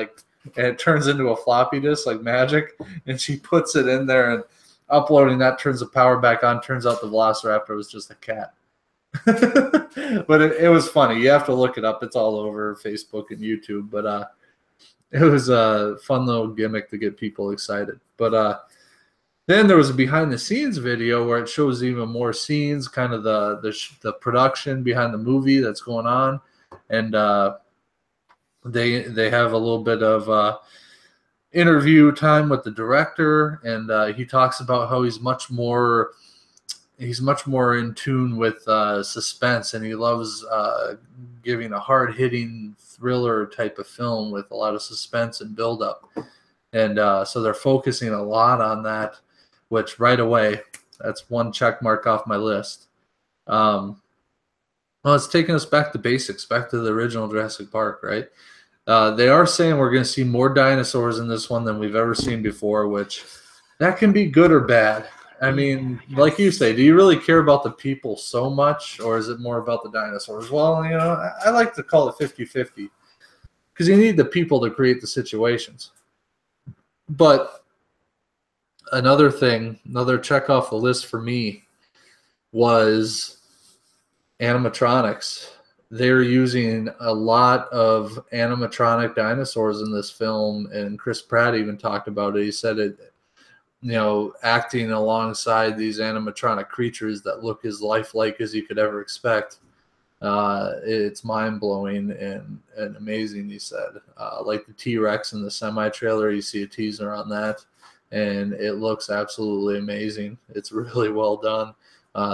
it turns into a floppy disk like magic. And she puts it in there and uploading that turns the power back on. Turns out the Velociraptor was just a cat. But it was funny. You have to look it up. It's all over Facebook and YouTube. But it was a fun little gimmick to get people excited. But then there was a behind the scenes video where it shows even more scenes, kind of the production behind the movie that's going on, and they have a little bit of interview time with the director, and he talks about how he's much more in tune with suspense, and he loves giving a hard hitting thriller type of film with a lot of suspense and build up. And so they're focusing a lot on that, which right away, that's one check mark off my list. Well, it's taking us back to basics, back to the original Jurassic Park, right? They are saying we're going to see more dinosaurs in this one than we've ever seen before, which that can be good or bad. I mean, like you say, do you really care about the people so much, or is it more about the dinosaurs? Well, you know, I like to call it 50-50 because you need the people to create the situations. But another thing, another check off the list for me was animatronics. They're using a lot of animatronic dinosaurs in this film, and Chris Pratt even talked about it. He said it, you know, acting alongside these animatronic creatures that look as lifelike as you could ever expect. It's mind-blowing and amazing, he said. Like the T-Rex in the semi-trailer, you see a teaser on that, and it looks absolutely amazing. It's really well done.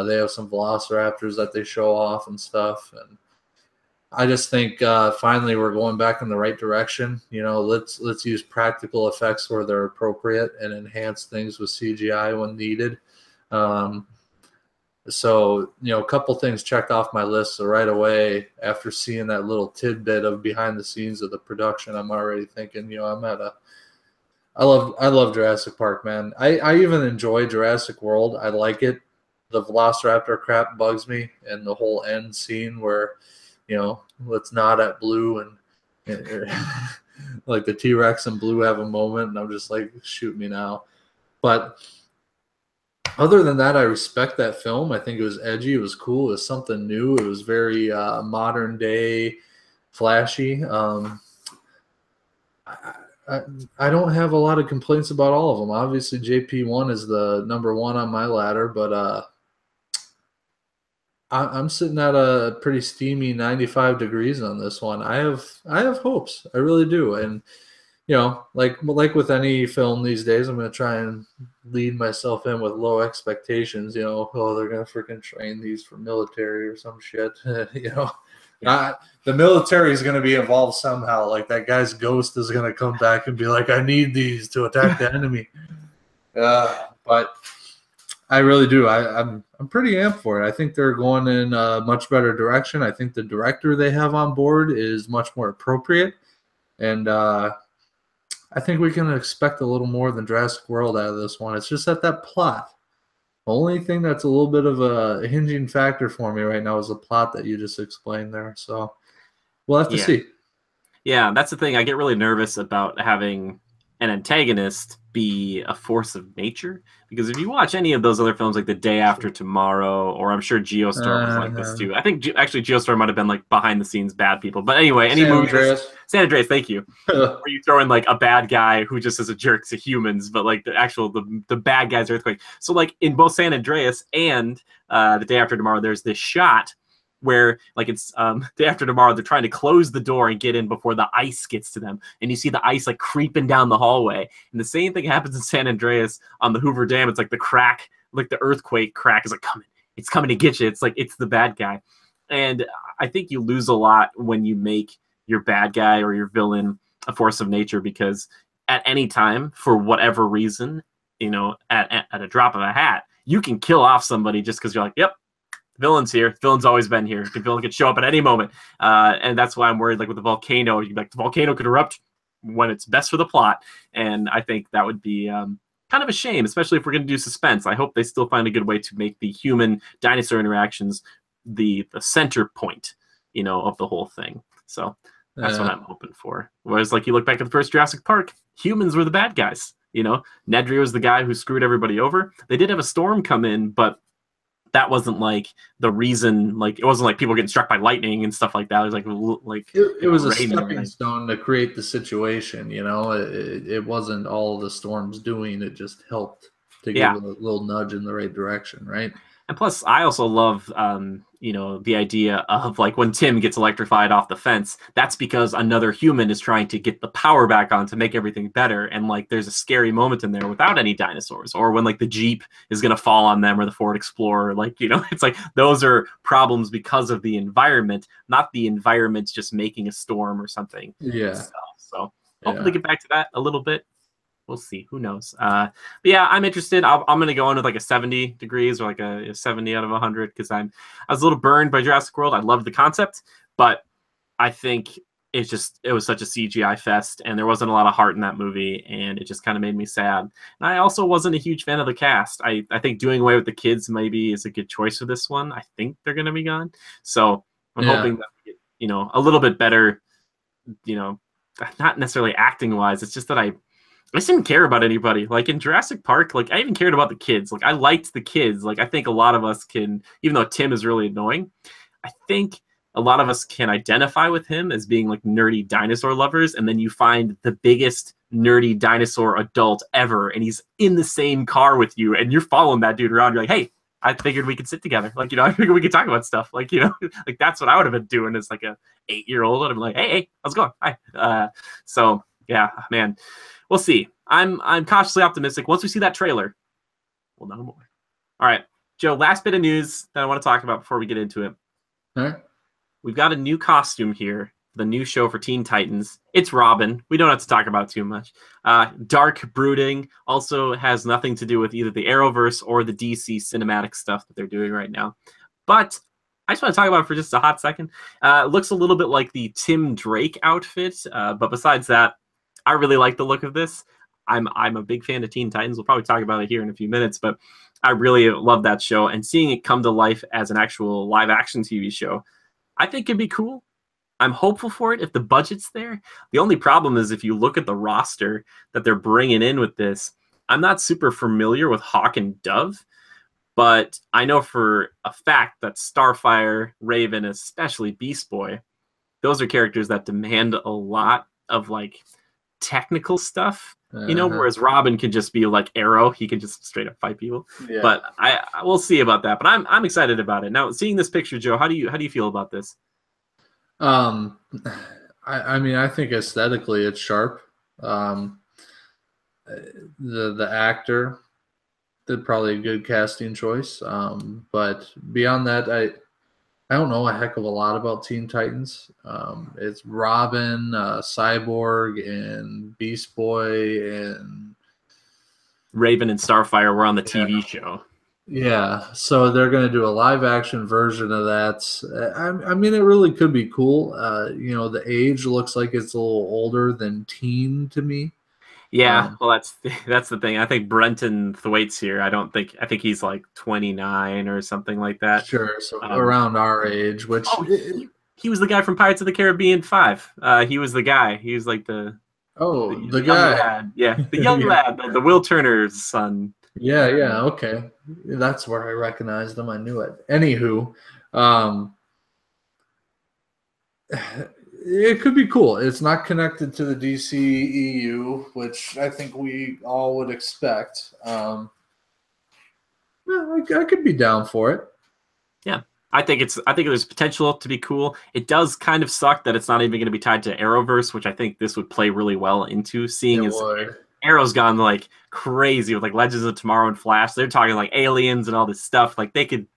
They have some velociraptors that they show off and stuff, and I just think finally we're going back in the right direction. You know, let's use practical effects where they're appropriate and enhance things with CGI when needed. So, you know, a couple things checked off my list. So right away, after seeing that little tidbit of behind the scenes of the production, I'm already thinking, you know, I love Jurassic Park, man. I even enjoy Jurassic World. I like it. The Velociraptor crap bugs me, and the whole end scene where, you know, let's nod at Blue and like the T-Rex and Blue have a moment, and I'm just like, shoot me now. But other than that, I respect that film. I think it was edgy. It was cool. It was something new. It was very modern day, flashy. I don't have a lot of complaints about all of them. Obviously, JP1 is the number one on my ladder, but I'm sitting at a pretty steamy 95 degrees on this one. I have hopes. I really do. And you know, like with any film these days, I'm going to try and lead myself in with low expectations. You know, oh, they're going to freaking train these for military or some shit. You know, the military is going to be involved somehow. Like that guy's ghost is going to come back and be like, I need these to attack the enemy. But I really do. I'm pretty amped for it. I think they're going in a much better direction. I think the director they have on board is much more appropriate. And I think we can expect a little more than Jurassic World out of this one. It's just that plot. The only thing that's a little bit of a hinging factor for me right now is the plot that you just explained there. So we'll have to see. Yeah, that's the thing. I get really nervous about having an antagonist be a force of nature, because if you watch any of those other films like The Day After Tomorrow, or I'm sure Geostorm was like this too. I think actually Geostorm might have been like behind the scenes bad people. But anyway, any movie San Andreas, thank you. Where you throw in like a bad guy who just is a jerk to humans, but like the bad guy's earthquake. So like in both San Andreas and The Day After Tomorrow, there's this shot where like it's Day After Tomorrow, they're trying to close the door and get in before the ice gets to them, and you see the ice like creeping down the hallway. And the same thing happens in San Andreas on the Hoover Dam. It's like the crack, like the earthquake crack is like it's coming to get you. It's like it's the bad guy. And I think you lose a lot when you make your bad guy or your villain a force of nature, because at any time, for whatever reason, you know, at a drop of a hat, you can kill off somebody just because you're like, yep, villain's here. Villain's always been here. The villain could show up at any moment. And that's why I'm worried, like with the volcano, like the volcano could erupt when it's best for the plot. And I think that would be kind of a shame, especially if we're going to do suspense. I hope they still find a good way to make the human dinosaur interactions the center point, you know, of the whole thing. So that's what I'm hoping for. Whereas like you look back at the first Jurassic Park, humans were the bad guys. You know, Nedry was the guy who screwed everybody over. They did have a storm come in, but that wasn't like the reason. Like it wasn't like people getting struck by lightning and stuff like that. It was like it was a stepping stone to create the situation. You know, it wasn't all the storm's doing. It just helped to give a little nudge in the right direction, right? And plus, I also love, you know, the idea of like when Tim gets electrified off the fence, that's because another human is trying to get the power back on to make everything better. And like there's a scary moment in there without any dinosaurs, or when like the Jeep is going to fall on them, or the Ford Explorer. Like, you know, it's like those are problems because of the environment, not the environment just making a storm or something. Yeah. So hopefully get back to that a little bit. We'll see. Who knows? But yeah, I'm interested. I'm gonna go in with like a 70 degrees or like a 70 out of 100 because I was a little burned by Jurassic World. I loved the concept, but I think it was such a CGI fest, and there wasn't a lot of heart in that movie, and it just kind of made me sad. And I also wasn't a huge fan of the cast. I think doing away with the kids maybe is a good choice for this one. I think they're gonna be gone, so I'm hoping that we get, a little bit better. You know, not necessarily acting wise. It's just that I just didn't care about anybody. Like in Jurassic Park, like I even cared about the kids. Like I liked the kids. Like I think a lot of us can, even though Tim is really annoying, I think a lot of us can identify with him as being like nerdy dinosaur lovers. And then you find the biggest nerdy dinosaur adult ever, and he's in the same car with you, and you're following that dude around. You're like, hey, I figured we could sit together. Like, I figured we could talk about stuff. Like, like that's what I would have been doing as like a 8-year-old. I'd be like, hey, how's it going? Hi. So yeah, man, we'll see. I'm cautiously optimistic. Once we see that trailer, we'll know more. All right, Joe, last bit of news that I want to talk about before we get into it. All right. We've got a new costume here, the new show for Teen Titans. It's Robin. We don't have to talk about it too much. Dark, brooding, also has nothing to do with either the Arrowverse or the DC cinematic stuff that they're doing right now. But I just want to talk about it for just a hot second. It looks a little bit like the Tim Drake outfit, but besides that, I really like the look of this. I'm a big fan of Teen Titans. We'll probably talk about it here in a few minutes, but I really love that show, and seeing it come to life as an actual live action TV show, I think it'd be cool. I'm hopeful for it if the budget's there. The only problem is if you look at the roster that they're bringing in with this, I'm not super familiar with Hawk and Dove, but I know for a fact that Starfire, Raven, especially Beast Boy, those are characters that demand a lot of like technical stuff. Whereas Robin can just be like Arrow, he can just straight up fight people. Yeah. But I will see about that. But I'm excited about it. Now, seeing this picture, Joe, how do you feel about this? I mean, I think aesthetically it's sharp. The actor did probably a good casting choice. But beyond that, I don't know a heck of a lot about Teen Titans. It's Robin, Cyborg, and Beast Boy, and Raven and Starfire were on the TV show. Yeah, so they're going to do a live action version of that. I mean, it really could be cool. The age looks like it's a little older than teen to me. Yeah, well, that's the thing. I think Brenton Thwaites here. I think he's like 29 or something like that. Sure, so around our age. Which he was the guy from Pirates of the Caribbean 5. He was the guy. He was like the guy. Lad. Yeah, the young lad, the Will Turner's son. Yeah, okay. That's where I recognized him. I knew it. Anywho, it could be cool. It's not connected to the DCEU, which I think we all would expect. I could be down for it. Yeah. I think there's potential to be cool. It does kind of suck that it's not even going to be tied to Arrowverse, which I think this would play really well into, seeing as Arrow's gone like crazy with like Legends of Tomorrow and Flash. They're talking like aliens and all this stuff. Like the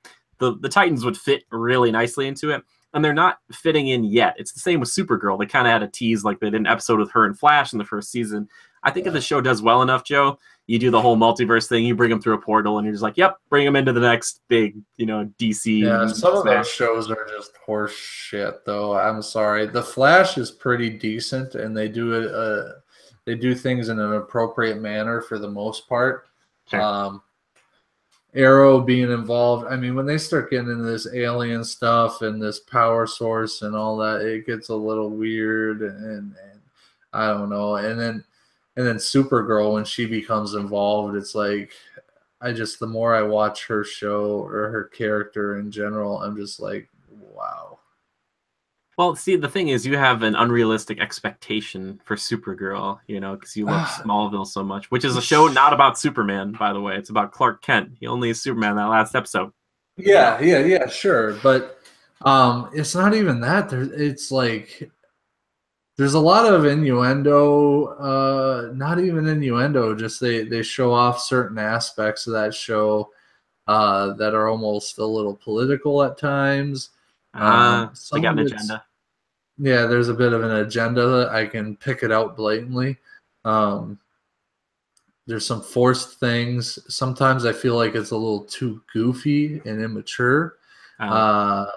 Titans would fit really nicely into it, and they're not fitting in yet. It's the same with Supergirl. They kind of had a tease, like they did an episode with her and Flash in the first season. I think if the show does well enough, Joe, you do the whole multiverse thing. You bring them through a portal, and you're just like, "Yep, bring them into the next big, DC." Yeah, some of those shows are just horse shit, though. I'm sorry. The Flash is pretty decent, and they do it. They do things in an appropriate manner for the most part. Sure. Arrow being involved. I mean, when they start getting into this alien stuff and this power source and all that, it gets a little weird, and I don't know. And then Supergirl, when she becomes involved, it's like the more I watch her show or her character in general, I'm just like, wow. Well, see, the thing is, you have an unrealistic expectation for Supergirl, because you love Smallville so much, which is a show not about Superman, by the way. It's about Clark Kent. He only is Superman that last episode. Yeah, sure. But it's not even that. It's like there's a lot of innuendo, not even innuendo, just they show off certain aspects of that show that are almost a little political at times. They got an agenda. Yeah, there's a bit of an agenda. I can pick it out blatantly. There's some forced things. Sometimes I feel like it's a little too goofy and immature. The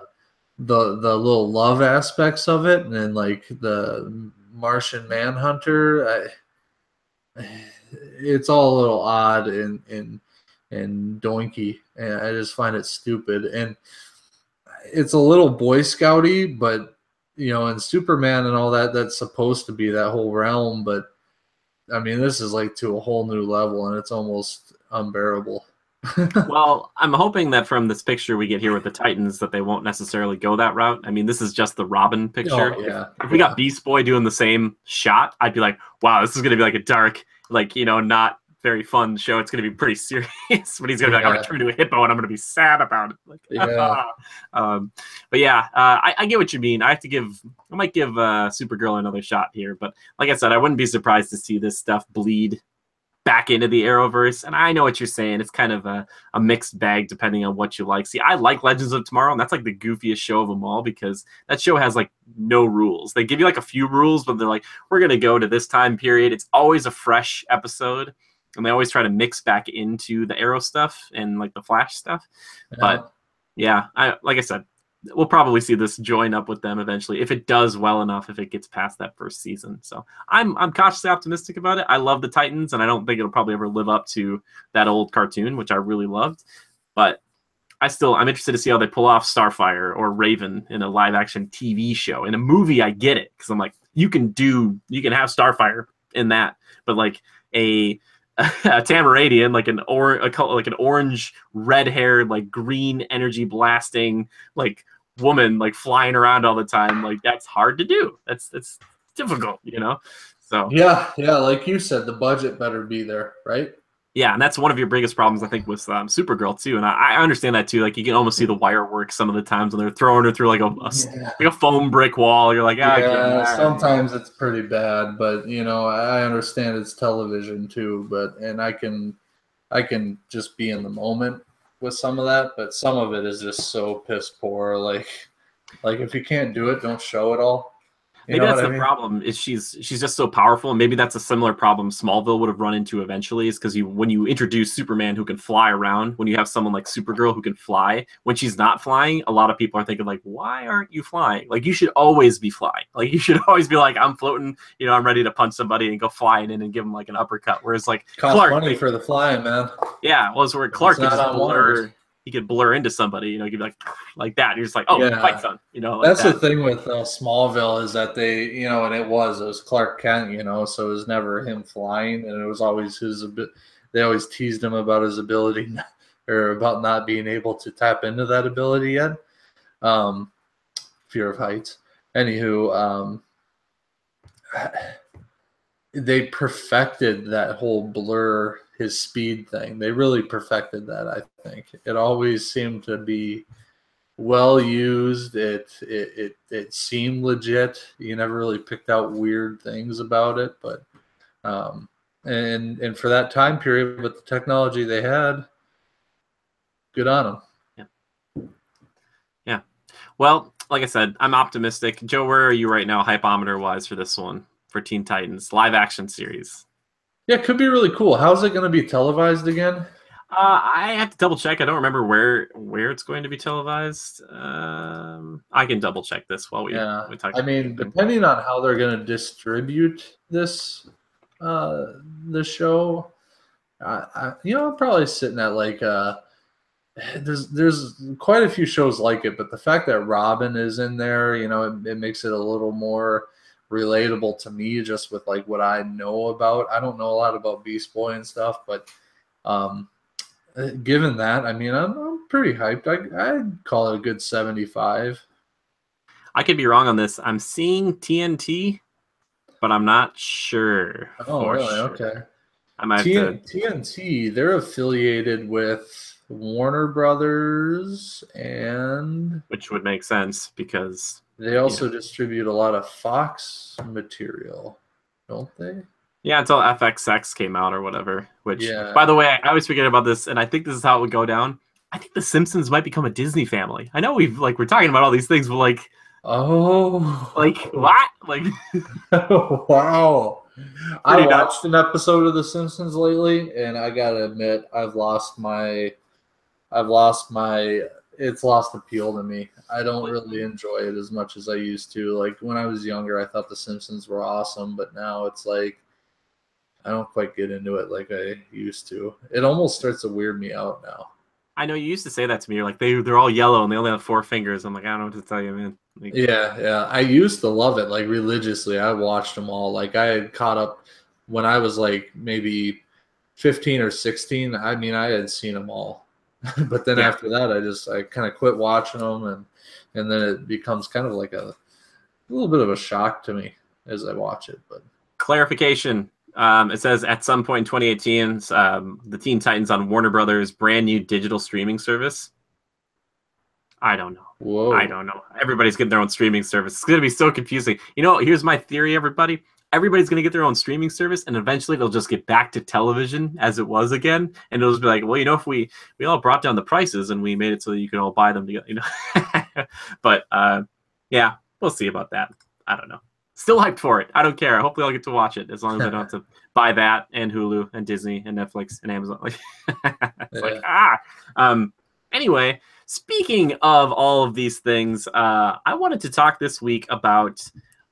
little love aspects of it, and then like the Martian Manhunter, it's all a little odd and doinky, and I just find it stupid. And it's a little Boy Scouty, but and Superman and all that, that's supposed to be that whole realm, but I mean, this is like to a whole new level, and it's almost unbearable. Well, I'm hoping that from this picture we get here with the Titans that they won't necessarily go that route. I mean, this is just the Robin picture. Oh, yeah. If we got Beast Boy doing the same shot, I'd be like, wow, this is going to be like a dark, like, not very fun show. It's going to be pretty serious. But he's going to be like, I'm going to turn into a hippo and I'm going to be sad about it. Like, but yeah, I get what you mean. I might give Supergirl another shot here. But like I said, I wouldn't be surprised to see this stuff bleed back into the Arrowverse. And I know what you're saying. It's kind of a mixed bag depending on what you like. See, I like Legends of Tomorrow, and that's like the goofiest show of them all because that show has like no rules. They give you like a few rules, but they're like, we're going to go to this time period. It's always a fresh episode, and they always try to mix back into the Arrow stuff and like the Flash stuff. Yeah. But yeah, like I said, we'll probably see this join up with them eventually if it does well enough, if it gets past that first season. So I'm cautiously optimistic about it. I love the Titans, and I don't think it'll probably ever live up to that old cartoon, which I really loved. But I'm interested to see how they pull off Starfire or Raven in a live action TV show. In a movie, I get it because I'm like, you can have Starfire in that, but like a Tamaradian, like an orange, red-haired, like green energy blasting, like woman, like flying around all the time, like that's hard to do. That's difficult, So yeah, like you said, the budget better be there, right? Yeah, and that's one of your biggest problems, I think, with Supergirl too. And I understand that too. Like you can almost see the wire work some of the times when they're throwing her through like a foam brick wall. You're like, sometimes it's pretty bad, but I understand it's television too. And I can just be in the moment with some of that, but some of it is just so piss poor. Like if you can't do it, don't show it all. Maybe that's the problem. Is she's just so powerful, and maybe that's a similar problem Smallville would have run into eventually. Is because when you introduce Superman who can fly around, when you have someone like Supergirl who can fly, when she's not flying, a lot of people are thinking like, why aren't you flying? Like you should always be flying. Like you should always be like, I'm floating. I'm ready to punch somebody and go flying in and give them like an uppercut. Whereas like Clark, money for the flying, man. Yeah, well, it's where Clark could just blur. He could blur into somebody, he'd be like that. And you're just like, oh, fight son, like that's the thing with Smallville is that they, and it was Clark Kent, so it was never him flying, and it was always they always teased him about his ability or about not being able to tap into that ability yet. Fear of heights. Anywho, they perfected that whole blur, his speed thing. They really perfected that, I think. It always seemed to be well used. It seemed legit. You never really picked out weird things about it, but and for that time period with the technology they had, good on them. Yeah. Well, like I said, I'm optimistic. Joe, where are you right now, hypometer wise, for this one? For Teen Titans live action series. Yeah, it could be really cool. How's it going to be televised again? I have to double check. I don't remember where it's going to be televised. I can double check this while we talk. I mean, depending on how they're going to distribute this show, I'm probably sitting at like there's quite a few shows like it, but the fact that Robin is in there, it makes it a little more relatable to me just with like what I know about. I don't know a lot about Beast Boy and stuff, but given that, I mean, I'm pretty hyped. I'd call it a good 75. I could be wrong on this. I'm seeing TNT, but I'm not sure. Oh, really? Sure. Okay. I might TNT, they're affiliated with Warner Brothers, and which would make sense because they also distribute a lot of Fox material, don't they? Yeah, until FXX came out or whatever. Which, by the way, I always forget about this, and I think this is how it would go down. I think The Simpsons might become a Disney family. I know we're talking about all these things, but what? Wow. I watched an episode of The Simpsons lately, and I gotta admit, it's lost appeal to me. I don't really enjoy it as much as I used to. Like when I was younger, I thought The Simpsons were awesome, but now it's like I don't quite get into it like I used to. It almost starts to weird me out now. I know you used to say that to me. You're like, they're all yellow and they only have 4 fingers. I'm like, I don't know what to tell you, man. Like, yeah. I used to love it like religiously. I watched them all. Like I had caught up when I was like maybe 15 or 16. I mean, I had seen them all. But then after that, I kind of quit watching them, and then it becomes kind of like a little bit of a shock to me as I watch it. But clarification. It says at some point in 2018, the Teen Titans on Warner Brothers' brand new digital streaming service. I don't know. Whoa. I don't know. Everybody's getting their own streaming service. It's going to be so confusing. Here's my theory, everybody. Everybody's going to get their own streaming service, and eventually they'll just get back to television as it was again. And it'll just be like, well, if we all brought down the prices and we made it so that you could all buy them together, But, yeah, we'll see about that. I don't know. Still hyped for it. I don't care. Hopefully I'll get to watch it as long as I don't have to buy that and Hulu and Disney and Netflix and Amazon. Anyway, speaking of all of these things, I wanted to talk this week about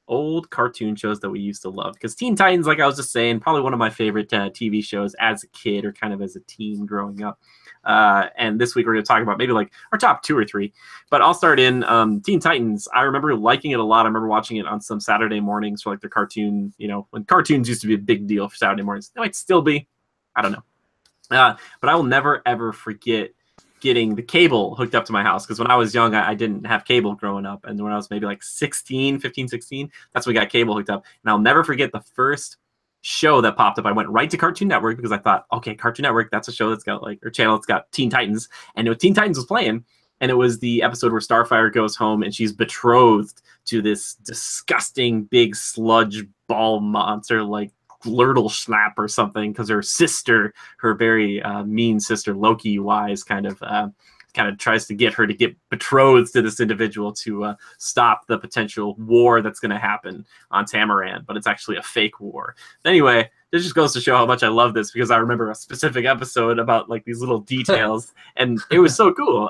old cartoon shows that we used to love. Because Teen Titans, like I was just saying, probably one of my favorite TV shows as a kid or kind of as a teen growing up. And this week we're going to talk about maybe like our top 2 or 3. But I'll start in Teen Titans. I remember liking it a lot. I remember watching it on some Saturday mornings for like the cartoon, when cartoons used to be a big deal for Saturday mornings. It might still be. I don't know. But I will never, ever forget getting the cable hooked up to my house. Because when I was young, I didn't have cable growing up. And when I was maybe like 15, 16, that's when we got cable hooked up. And I'll never forget the first show that popped up. I went right to Cartoon Network because I thought, okay, Cartoon Network, that's a show that's got channel that's got Teen Titans. And Teen Titans was playing. And it was the episode where Starfire goes home and she's betrothed to this disgusting big sludge ball monster like Glurtle or something, because her sister, her very mean sister Loki Wise, kind of tries to get her to get betrothed to this individual to stop the potential war that's going to happen on Tamaran, but it's actually a fake war. Anyway, it just goes to show how much I love this, because I remember a specific episode about like these little details, and it was so cool.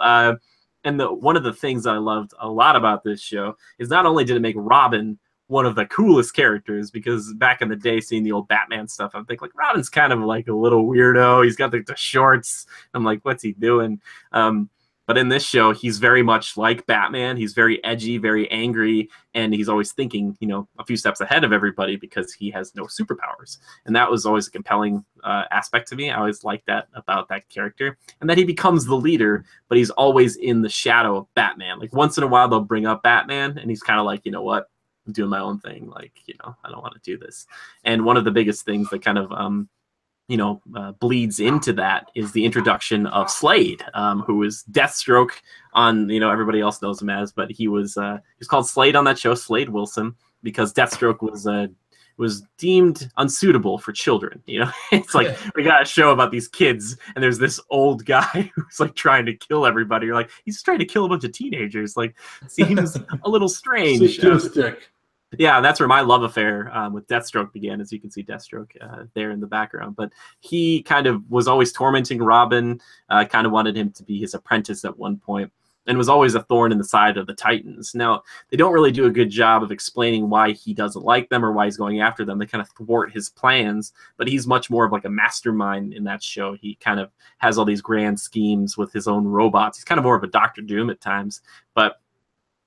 And one of the things that I loved a lot about this show is not only did it make Robin one of the coolest characters, because back in the day, seeing the old Batman stuff, I think like Robin's kind of like a little weirdo. He's got the shorts. I'm like, what's he doing? But in this show, he's very much like Batman. He's very edgy, very angry, and he's always thinking, a few steps ahead of everybody because he has no superpowers. And that was always a compelling aspect to me. I always liked that about that character, and that he becomes the leader, but he's always in the shadow of Batman. Like once in a while, they'll bring up Batman, and he's kind of like, you know what? I'm doing my own thing. Like, I don't want to do this. And one of the biggest things that kind of, bleeds into that is the introduction of Slade, who is Deathstroke on, everybody else knows him as, but he was called Slade on that show, Slade Wilson, because Deathstroke was deemed unsuitable for children. It's like, we got a show about these kids, and there's this old guy who's like trying to kill everybody. You're like, he's trying to kill a bunch of teenagers. Like, seems a little strange. Yeah, that's where my love affair with Deathstroke began, as you can see Deathstroke there in the background. But he kind of was always tormenting Robin, kind of wanted him to be his apprentice at one point, and was always a thorn in the side of the Titans. Now, they don't really do a good job of explaining why he doesn't like them or why he's going after them. They kind of thwart his plans, but he's much more of like a mastermind in that show. He kind of has all these grand schemes with his own robots. He's kind of more of a Dr. Doom at times, but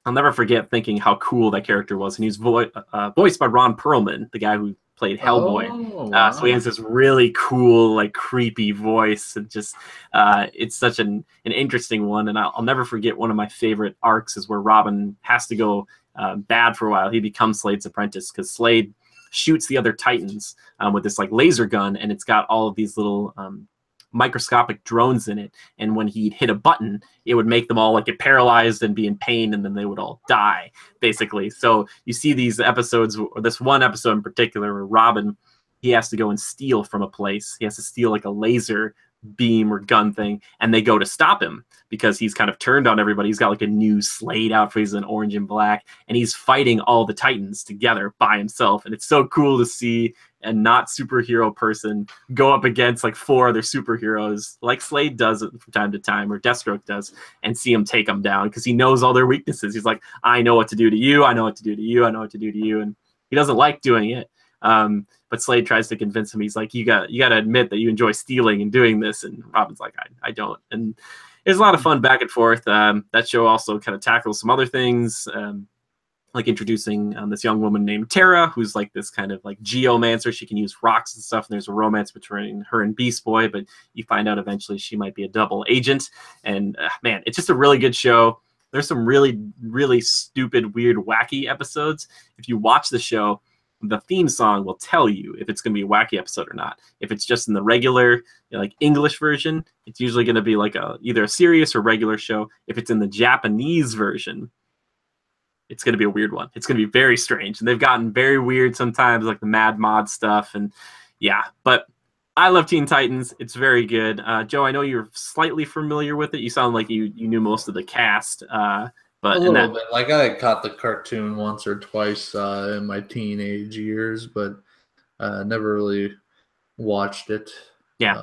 I'll never forget thinking how cool that character was. And he was voiced by Ron Perlman, the guy who played Hellboy. Oh, wow. So he has this really cool, like creepy voice, and just it's such an interesting one. And I'll never forget one of my favorite arcs is where Robin has to go bad for a while. He becomes Slade's apprentice because Slade shoots the other Titans with this like laser gun, and it's got all of these little microscopic drones in it, and when he'd hit a button, it would make them all like get paralyzed and be in pain, and then they would all die, basically. So you see these episodes, or this one episode in particular, where Robin, he has to go and steal from a place. He has to steal like a laser beam or gun thing, and they go to stop him because he's kind of turned on everybody. He's got like a new Slade outfit, he's in orange and black, and he's fighting all the Titans together by himself, and it's so cool to see. and not superhero person go up against like 4 other superheroes, like Slade does it from time to time, or Deathstroke does, and see him take them down because he knows all their weaknesses. He's like, I know what to do to you. I know what to do to you. I know what to do to you. And he doesn't like doing it. But Slade tries to convince him. He's like, you got to admit that you enjoy stealing and doing this. And Robin's like, I don't. And it's a lot of fun back and forth. That show also kind of tackles some other things, like introducing this young woman named Tara, who's like this kind of like geomancer. She can use rocks and stuff. And there's a romance between her and Beast Boy, but you find out eventually she might be a double agent. And man, it's just a really good show. There's some really, really stupid, weird, wacky episodes. If you watch the show, the theme song will tell you if it's going to be a wacky episode or not. If it's just in the regular, like English version, it's usually going to be like either a serious or regular show. If it's in the Japanese version, it's going to be a weird one. It's going to be very strange. And they've gotten very weird sometimes, like the Mad Mod stuff. And yeah, but I love Teen Titans. It's very good. Joe, I know you're slightly familiar with it. You sound like you knew most of the cast. But a little bit. Like I caught the cartoon once or twice in my teenage years, but never really watched it. Yeah,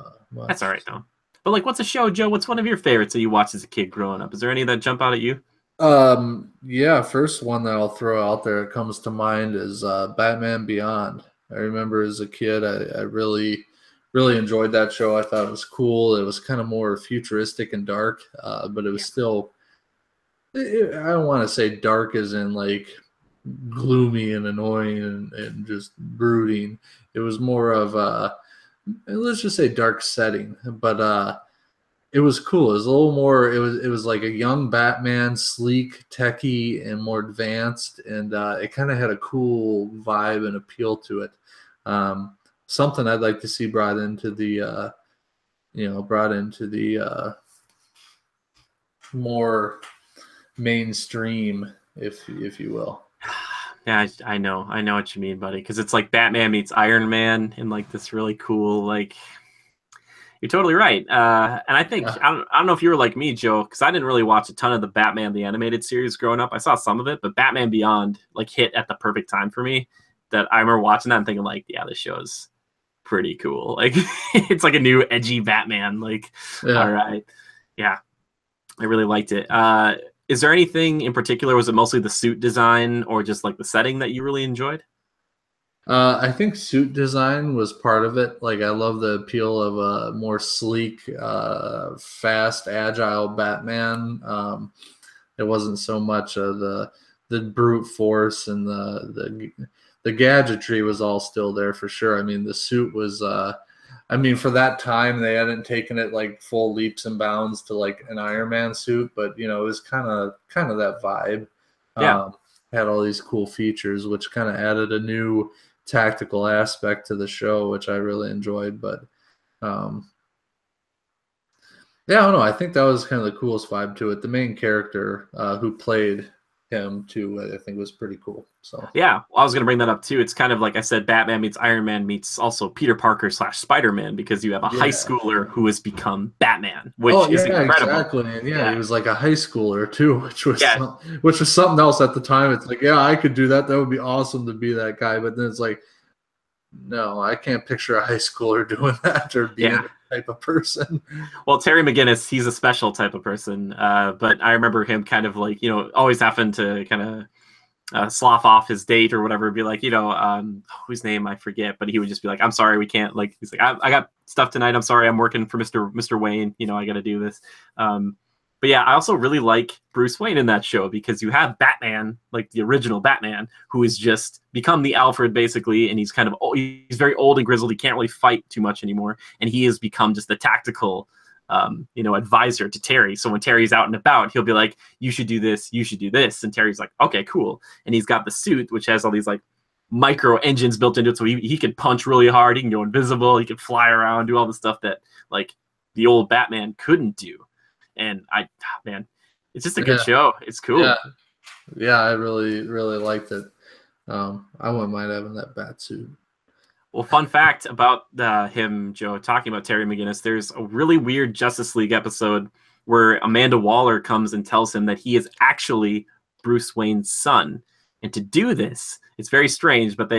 that's all right though. But like, what's a show, Joe? What's one of your favorites that you watched as a kid growing up? Is there any that jump out at you? Yeah, first one that I'll throw out there that comes to mind is Batman Beyond. I remember as a kid, I really enjoyed that show. I thought it was cool. It was kind of more futuristic and dark, but it was still. I don't want to say dark as in like gloomy and annoying and just brooding. It was more of let's just say dark setting, but it was cool. It was a little more. It was like a young Batman, sleek, techie, and more advanced, and it kind of had a cool vibe and appeal to it. Something I'd like to see brought into the more mainstream, if you will. Yeah, I know what you mean, buddy. Because it's like Batman meets Iron Man in like this really cool, like. You're totally right. And I think I don't know if you were like me, Joe, because I didn't really watch a ton of the Batman the animated series growing up. I saw some of it, but Batman Beyond like hit at the perfect time for me. That I remember watching that and thinking like, yeah, this show's pretty cool. Like it's like a new edgy Batman. Like, all right, yeah, I really liked it. Is there anything in particular? Was it mostly the suit design or just like the setting that you really enjoyed? I think suit design was part of it. Like I love the appeal of a more sleek, fast, agile Batman. It wasn't so much of the brute force and the gadgetry was all still there for sure. I mean, the suit was. For that time, they hadn't taken it like full leaps and bounds to like an Iron Man suit, but it was kind of that vibe. Yeah, had all these cool features, which kind of added a new tactical aspect to the show, which I really enjoyed. But yeah, I don't know. I think that was kind of the coolest vibe to it. The main character who played him too, I think was pretty cool. So yeah, well, I was gonna bring that up too. It's kind of like I said, Batman meets Iron Man meets also Peter Parker / Spider-Man, because you have a high schooler who has become Batman, which is incredible. Exactly. And he was like a high schooler too, which was something else at the time. It's like, yeah, I could do that. That would be awesome to be that guy. But then it's like, no, I can't picture a high schooler doing that or being that type of person. Well, Terry McGinnis, he's a special type of person. But I remember him kind of like, always having to kind of slough off his date or whatever, be like, whose name I forget, but he would just be like, I'm sorry, we can't, like, he's like, I got stuff tonight. I'm sorry, I'm working for Mr. Wayne. I got to do this. But yeah, I also really like Bruce Wayne in that show because you have Batman, like the original Batman, who has just become the Alfred basically, and he's he's very old and grizzled. He can't really fight too much anymore, and he has become just the tactical, advisor to Terry. So when Terry's out and about, he'll be like, "You should do this. You should do this," and Terry's like, "Okay, cool." And he's got the suit, which has all these like micro engines built into it, so he can punch really hard. He can go invisible. He can fly around, do all the stuff that like the old Batman couldn't do. And man, it's just a good show. It's cool. Yeah, I really, really liked it. I wouldn't mind having that bat suit. Well, fun fact about him, Joe, talking about Terry McGinnis, there's a really weird Justice League episode where Amanda Waller comes and tells him that he is actually Bruce Wayne's son. And to do this, it's very strange, but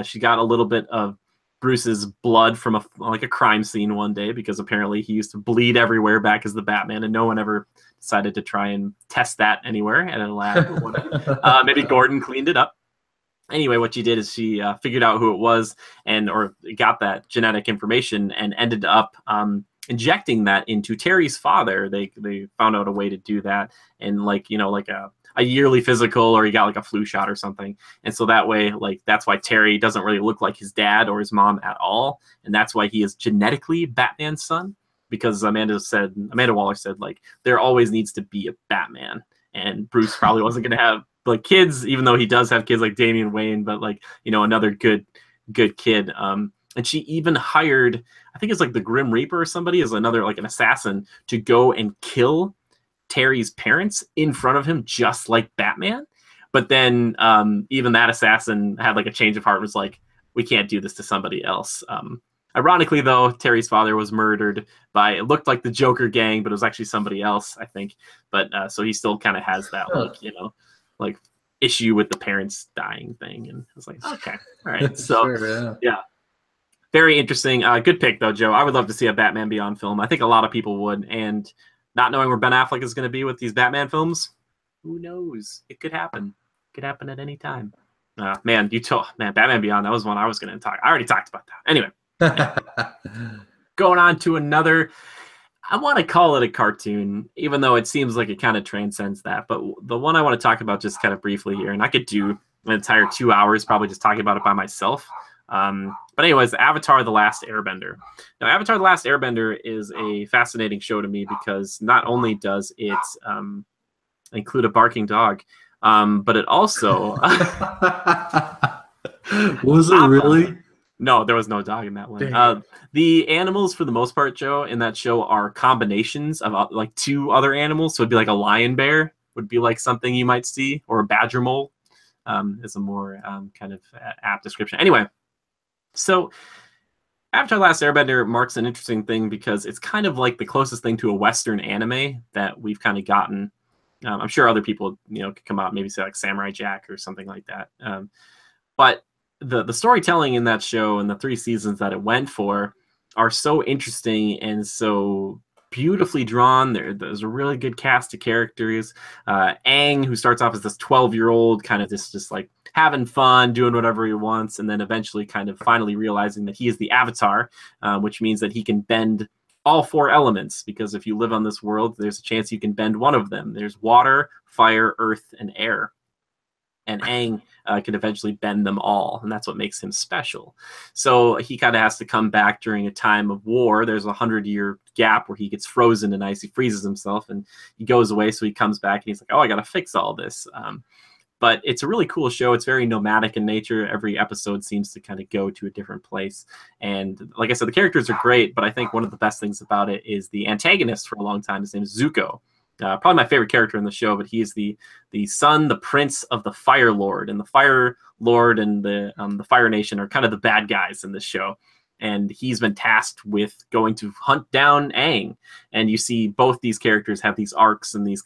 she got a little bit of Bruce's blood from a crime scene one day, because apparently he used to bleed everywhere back as the Batman, and no one ever decided to try and test that anywhere at a lab or whatever. Maybe Gordon cleaned it up. Anyway, what she did is she figured out who it was, or got that genetic information, and ended up injecting that into Terry's father. They found out a way to do that, and like a yearly physical, or he got like a flu shot or something. And so that way, like, that's why Terry doesn't really look like his dad or his mom at all. And that's why he is genetically Batman's son, because Amanda Waller said, like, there always needs to be a Batman. And Bruce probably wasn't going to have like kids, even though he does have kids like Damian Wayne, but like, another good kid. And she even hired, I think it's like the Grim Reaper or somebody, as another, like, an assassin, to go and kill Terry's parents in front of him, just like Batman. But then even that assassin had like a change of heart and was like, we can't do this to somebody else. Ironically, though, Terry's father was murdered by, it looked like the Joker gang, but it was actually somebody else, I think. But so he still kind of has that, like issue with the parents dying thing. And I was like, okay, all right. So sure, yeah. Very interesting. Good pick, though, Joe. I would love to see a Batman Beyond film. I think a lot of people would. And not knowing where Ben Affleck is going to be with these Batman films, who knows? It could happen. It could happen at any time. Man, Batman Beyond, that was one I was going to talk. I already talked about that. Anyway, going on to another, I want to call it a cartoon, even though it seems like it kind of transcends that. But the one I want to talk about just kind of briefly here, and I could do an entire 2 hours probably just talking about it by myself. But anyways, Avatar: The Last Airbender. Now, Avatar: The Last Airbender is a fascinating show to me, because not only does it include a barking dog, but it also was it really? No, there was no dog in that one. The animals, for the most part, Joe, in that show are combinations of like two other animals. So it'd be like a lion bear would be like something you might see, or a badger mole is a more kind of apt description. Anyway, so Avatar: The Last Airbender marks an interesting thing, because it's kind of like the closest thing to a Western anime that we've kind of gotten. I'm sure other people, could come out, maybe say like Samurai Jack or something like that. But the storytelling in that show and the 3 seasons that it went for are so interesting and so beautifully drawn. There's a really good cast of characters. Aang, who starts off as this 12-year-old, kind of just like having fun, doing whatever he wants, and then eventually kind of finally realizing that he is the Avatar, which means that he can bend all 4 elements, because if you live on this world, there's a chance you can bend one of them. There's water, fire, earth, and air. And Aang can eventually bend them all, and that's what makes him special. So he kind of has to come back during a time of war. There's a 100-year gap where he gets frozen in ice. He freezes himself, and he goes away, so he comes back, and he's like, oh, I got to fix all this. But it's a really cool show. It's very nomadic in nature. Every episode seems to kind of go to a different place. And like I said, the characters are great, but I think one of the best things about it is the antagonist for a long time. His name is Zuko. Probably my favorite character in the show, but he is the son, the prince of the Fire Lord. And the Fire Lord and the Fire Nation are kind of the bad guys in this show. And he's been tasked with going to hunt down Aang. And you see both these characters have these arcs and these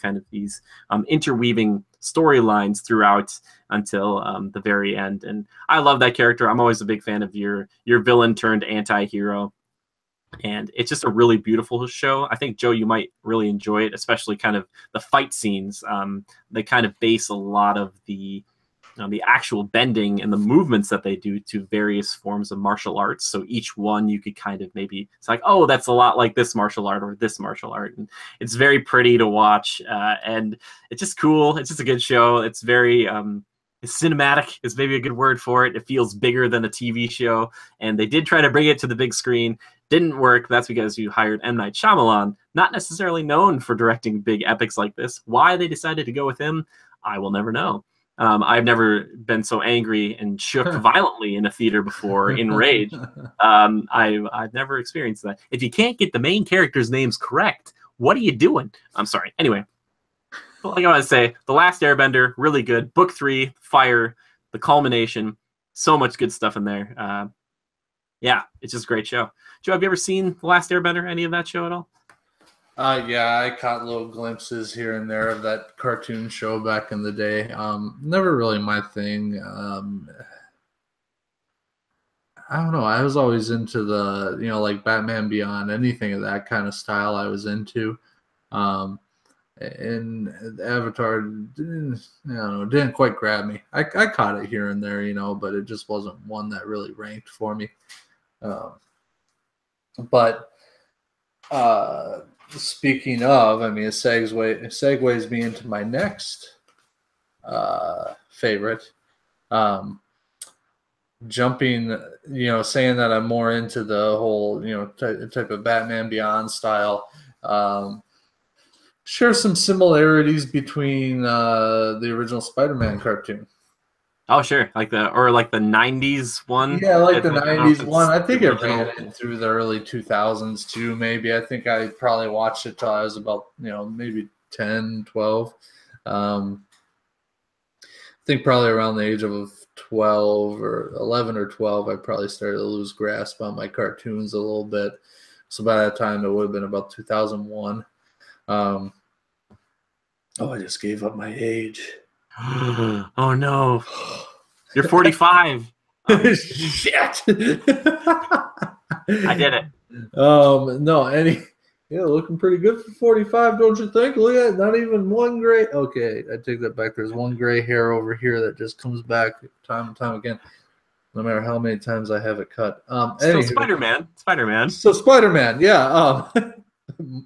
interweaving storylines throughout until the very end. And I love that character. I'm always a big fan of your villain turned anti-hero. And it's just a really beautiful show. I think, Joe, you might really enjoy it, especially kind of the fight scenes. They kind of base a lot of the actual bending and the movements that they do to various forms of martial arts. So each one you could kind of maybe, it's like, oh, that's a lot like this martial art or this martial art. And it's very pretty to watch. And it's just cool. It's just a good show. It's very cinematic is maybe a good word for it. It feels bigger than a TV show. And they did try to bring it to the big screen. Didn't work. That's because you hired M. Night Shyamalan, not necessarily known for directing big epics like this. Why they decided to go with him, I will never know. I've never been so angry and shook violently in a theater before in rage. I've never experienced that. If you can't get the main characters' names correct, what are you doing? I'm sorry. Anyway, like I want to say, The Last Airbender, really good. Book 3, Fire, the culmination, so much good stuff in there. Yeah, it's just a great show. Joe, have you ever seen The Last Airbender, any of that show at all? Yeah, I caught little glimpses here and there of that cartoon show back in the day. Never really my thing. I don't know. I was always into the, like Batman Beyond, anything of that kind of style I was into. Um, and Avatar didn't quite grab me. I caught it here and there, but it just wasn't one that really ranked for me. But speaking of, I mean, it segues me into my next favorite. Jumping, saying that I'm more into the whole, type of Batman Beyond style. Share some similarities between the original Spider-Man cartoon. Oh, sure, like the 90s one. Yeah, like the I don't know if 90s one. it's I the think it original. ran through the early 2000s too, maybe. I think I probably watched it till I was about, maybe 10, 12. I think probably around the age of 12 or 11 or 12, I probably started to lose grasp on my cartoons a little bit. So by that time, it would have been about 2001. Oh, I just gave up my age. Oh no, you're 45. Shit. I did it. No, looking pretty good for 45, don't you think? Look at it, not even one gray. Okay, I take that back. There's one gray hair over here that just comes back time and time again, no matter how many times I have it cut. Still Spider-Man. So Spider-Man, yeah.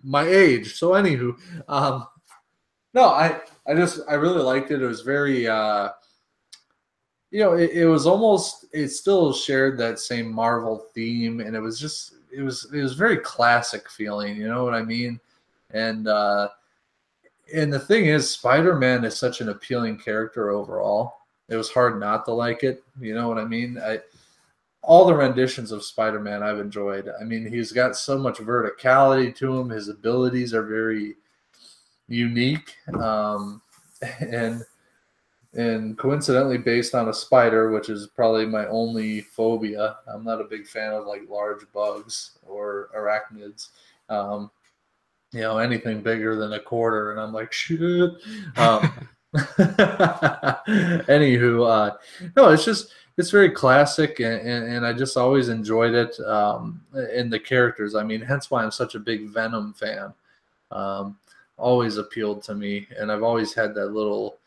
My age. So anywho, no, I really liked it. It was very it was almost, it still shared that same Marvel theme, and it was very classic feeling, you know what I mean? And the thing is, Spider-Man is such an appealing character overall. It was hard not to like it, you know what I mean? All the renditions of Spider-Man I've enjoyed. I mean, he's got so much verticality to him. His abilities are very unique, and coincidentally based on a spider, which is probably my only phobia. I'm not a big fan of like large bugs or arachnids. Anything bigger than a quarter, and I'm like, shit. Anywho, no, it's very classic, and I just always enjoyed it. In the characters, I mean, hence why I'm such a big Venom fan. Always appealed to me, and I've always had that little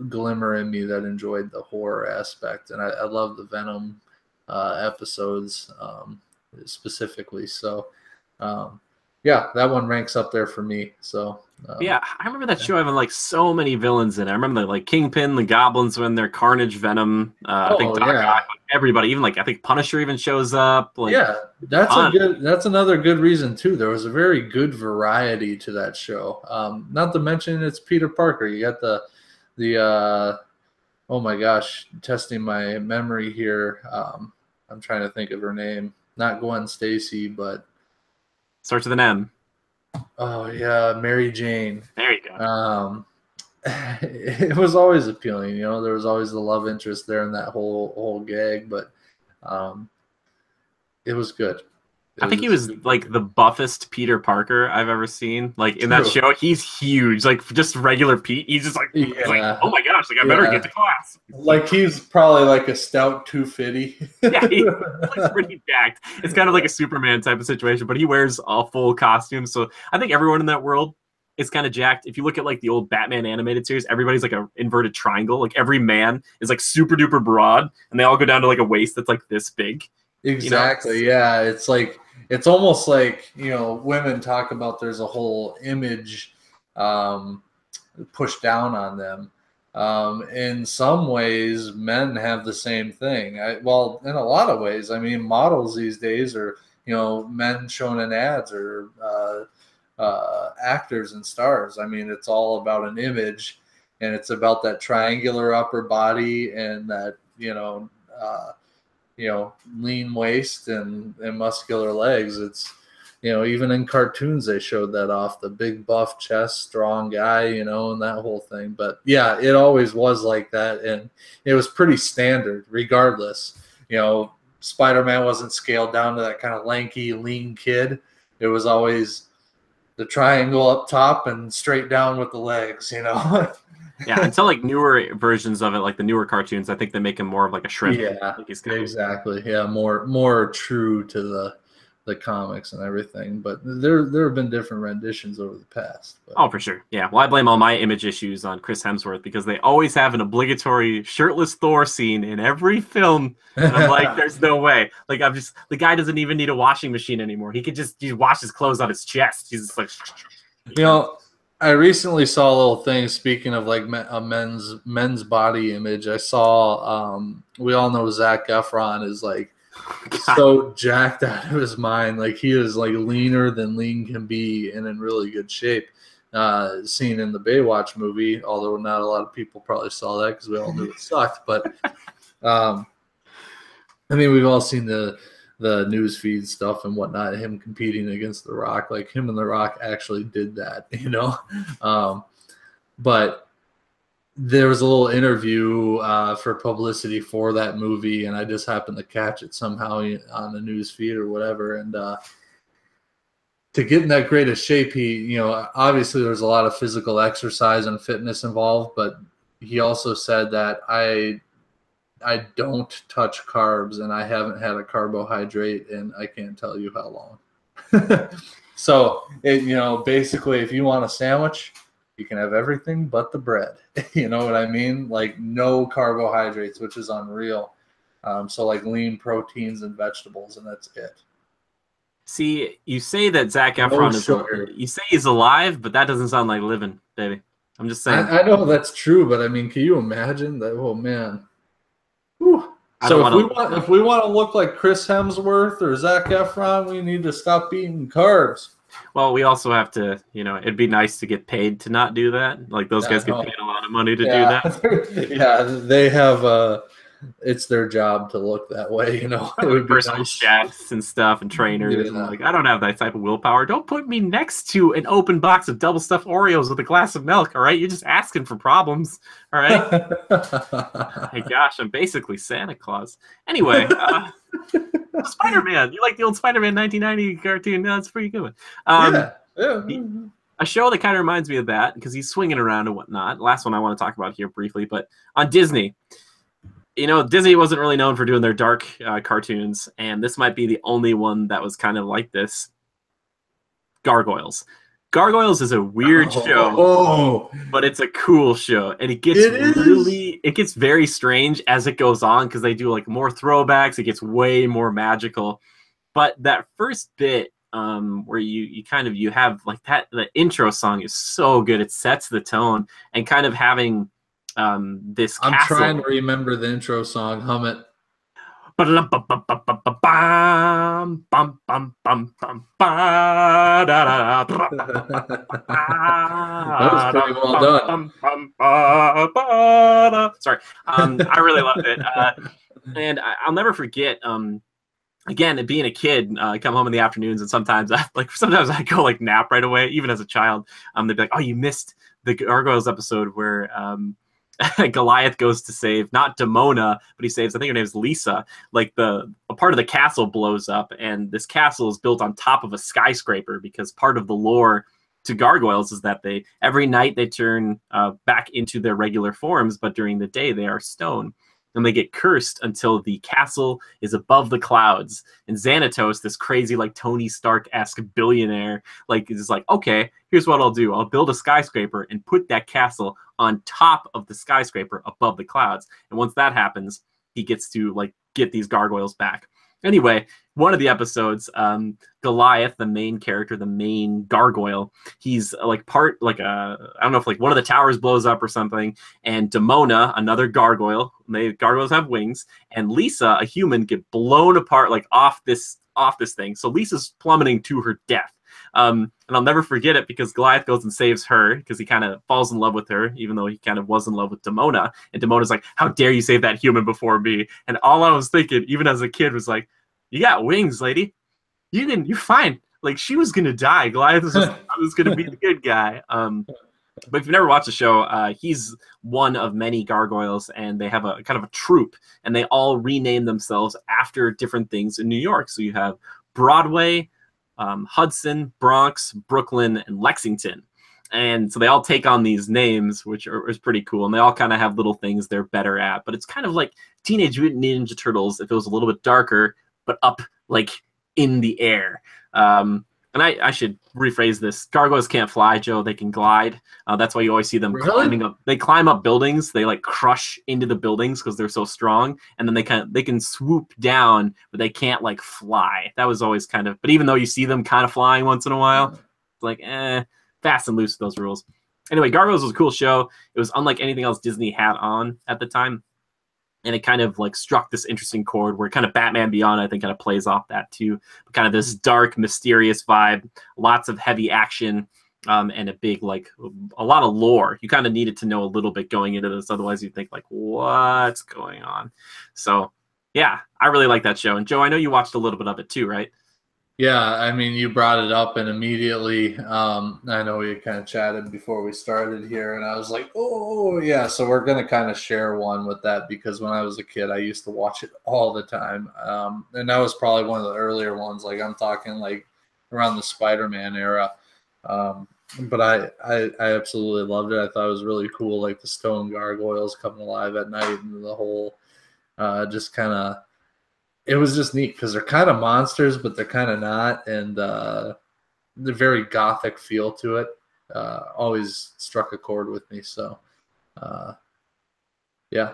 glimmer in me that enjoyed the horror aspect, and I love the Venom episodes specifically. So yeah, that one ranks up there for me. So yeah, I remember that show having like so many villains in it. I remember like Kingpin, the Goblins, when they're Carnage, Venom. I think Doc Ock, everybody, even like I think Punisher even shows up. Like, yeah, that's another good reason too. There was a very good variety to that show. Not to mention it's Peter Parker. You got the oh my gosh, testing my memory here. I'm trying to think of her name. Not Gwen Stacy, but starts with an M. Oh yeah, Mary Jane. There you go. It was always appealing, there was always the love interest there in that whole gag, but it was good. I think he was like the buffest Peter Parker I've ever seen. Like in that show, he's huge. Like just regular Pete, he's just like, oh my gosh, like I better get to class. Like he's probably like a stout 250. Yeah, he looks pretty jacked. It's kind of like a Superman type of situation, but he wears a full costume. So I think everyone in that world is kind of jacked. If you look at like the old Batman animated series, everybody's like an inverted triangle. Like every man is like super duper broad, and they all go down to like a waist that's like this big. Exactly. Yeah, it's almost like women talk about there's a whole image pushed down on them. In some ways, men have the same thing. Well, in a lot of ways, I mean, models these days are men shown in ads or actors and stars. I mean, it's all about an image, and it's about that triangular upper body and that lean waist and muscular legs. It's even in cartoons they showed that off, the big buff chest, strong guy, and that whole thing. But yeah, it always was like that, and it was pretty standard regardless. Spider-Man wasn't scaled down to that kind of lanky, lean kid. It was always triangle up top and straight down with the legs, you know. Yeah, until like newer versions of it, like the newer cartoons, I think they make him more of like a shrimp. Yeah, like exactly. Yeah, more true to the comics and everything. But there have been different renditions over the past. But. Oh, for sure. Yeah. Well, I blame all my image issues on Chris Hemsworth because they always have an obligatory shirtless Thor scene in every film. And I'm like, there's no way. Like, the guy doesn't even need a washing machine anymore. He could just wash his clothes on his chest. He's just like, you know, I recently saw a little thing. Speaking of like a men's body image, I saw. We all know Zac Efron is like so jacked out of his mind. Like he is like leaner than lean can be, and in really good shape. Seen in the Baywatch movie, although not a lot of people probably saw that because we all knew it sucked. But I mean, we've all seen the news feed stuff and whatnot, him competing against The Rock. Like him and The Rock actually did that, you know. But there was a little interview for publicity for that movie, and I just happened to catch it somehow on the news feed or whatever. And to get in that great of shape, he, you know, obviously there's a lot of physical exercise and fitness involved, but he also said that I don't touch carbs, and I haven't had a carbohydrate in I can't tell you how long. So, you know, basically, if you want a sandwich, you can have everything but the bread. You know what I mean? Like no carbohydrates, which is unreal. So like lean proteins and vegetables, and that's it. See, you say that Zac Efron you say he's alive, but that doesn't sound like living, baby. I'm just saying. I know that's true, but I mean, can you imagine that? Oh man. Whew. So if we want to look like Chris Hemsworth or Zac Efron, we need to stop eating carbs. Well, we also have to, you know, it'd be nice to get paid to not do that. Like those guys get paid a lot of money to do that. Yeah, they have it's their job to look that way, you know. It would be personal chefs and stuff and trainers. And like, I don't have that type of willpower. Don't put me next to an open box of double stuffed Oreos with a glass of milk. All right, you're just asking for problems. All right. My gosh, I'm basically Santa Claus. Anyway, Spider-Man. You like the old Spider-Man 1990 cartoon? No, it's pretty good. A show that kind of reminds me of that because he's swinging around and whatnot. Last one I want to talk about here briefly, but on Disney. You know, Disney wasn't really known for doing their dark cartoons, and this might be the only one that was kind of like this. Gargoyles. Gargoyles is a weird show, but it's a cool show, and it gets very strange as it goes on because they do like more throwbacks. It gets way more magical, but that first bit where you have like that, the intro song is so good. It sets the tone, and kind of having this I'm castle. trying to remember the intro song. Hum it. That was pretty well done. Sorry, I really loved it, and I'll never forget. Again, being a kid, I come home in the afternoons, and sometimes I go like nap right away, even as a child. They'd be like, "Oh, you missed the Gargoyles episode where." Goliath goes to save not Demona, but he saves, I think her name is Lisa. Like a part of the castle blows up, and this castle is built on top of a skyscraper because part of the lore to gargoyles is that every night they turn back into their regular forms, but during the day they are stone. And they get cursed until the castle is above the clouds. And Xanatos, this crazy like Tony Stark-esque billionaire, like is like, okay, here's what I'll do. I'll build a skyscraper and put that castle on top of the skyscraper above the clouds. And once that happens, he gets to like get these gargoyles back. Anyway, one of the episodes, Goliath, the main character, the main gargoyle, he's like I don't know if like one of the towers blows up or something, and Demona, another gargoyle, gargoyles have wings, and Lisa, a human, get blown apart like off this thing. So Lisa's plummeting to her death. And I'll never forget it because Goliath goes and saves her because he kind of falls in love with her, even though he kind of was in love with Demona. And Demona's like, how dare you save that human before me? And all I was thinking, even as a kid, was like, you got wings, lady. You're fine. Like, she was going to die. Goliath was going to be the good guy. But if you've never watched the show, he's one of many gargoyles, and they have a kind of a troupe, and they all rename themselves after different things in New York. So you have Broadway, Hudson, Bronx, Brooklyn, and Lexington. And so they all take on these names, which is pretty cool. And they all kind of have little things they're better at. But it's kind of like Teenage Mutant Ninja Turtles if it was a little bit darker, but up like in the air. And I should rephrase this. Gargoyles can't fly, Joe. They can glide. That's why you always see them climbing up. They climb up buildings. They like crush into the buildings because they're so strong. And then they can swoop down, but they can't like fly. That was always kind of. But even though you see them kind of flying once in a while, it's like fast and loose with those rules. Anyway, Gargoyles was a cool show. It was unlike anything else Disney had on at the time. And it kind of like struck this interesting chord where kind of Batman Beyond, I think, kind of plays off that too. But kind of this dark, mysterious vibe, lots of heavy action, and a big, like, a lot of lore. You kind of needed to know a little bit going into this. Otherwise, you'd think, like, what's going on? So, yeah, I really like that show. And Joe, I know you watched a little bit of it too, right? Yeah, I mean, you brought it up, and immediately, I know we kind of chatted before we started here, and I was like, oh, yeah, so we're going to kind of share one with that, because when I was a kid, I used to watch it all the time, and that was probably one of the earlier ones, like I'm talking like around the Spider-Man era, but I absolutely loved it. I thought it was really cool, like the stone gargoyles coming alive at night, and the whole just kind of, it was just neat because they're kind of monsters, but they're kind of not, and the very gothic feel to it always struck a chord with me. So, yeah.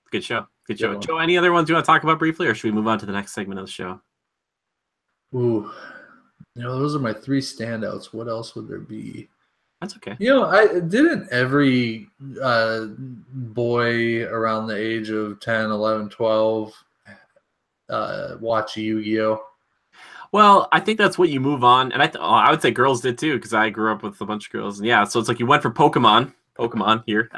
Good show. Good show. Joe, any other ones you want to talk about briefly, or should we move on to the next segment of the show? Ooh, those are my three standouts. What else would there be? That's okay. I didn't every boy around the age of 10, 11, 12 watch Yu-Gi-Oh? Well, I think that's what you move on, and I would say girls did too, because I grew up with a bunch of girls. And yeah, so it's like you went from Pokemon here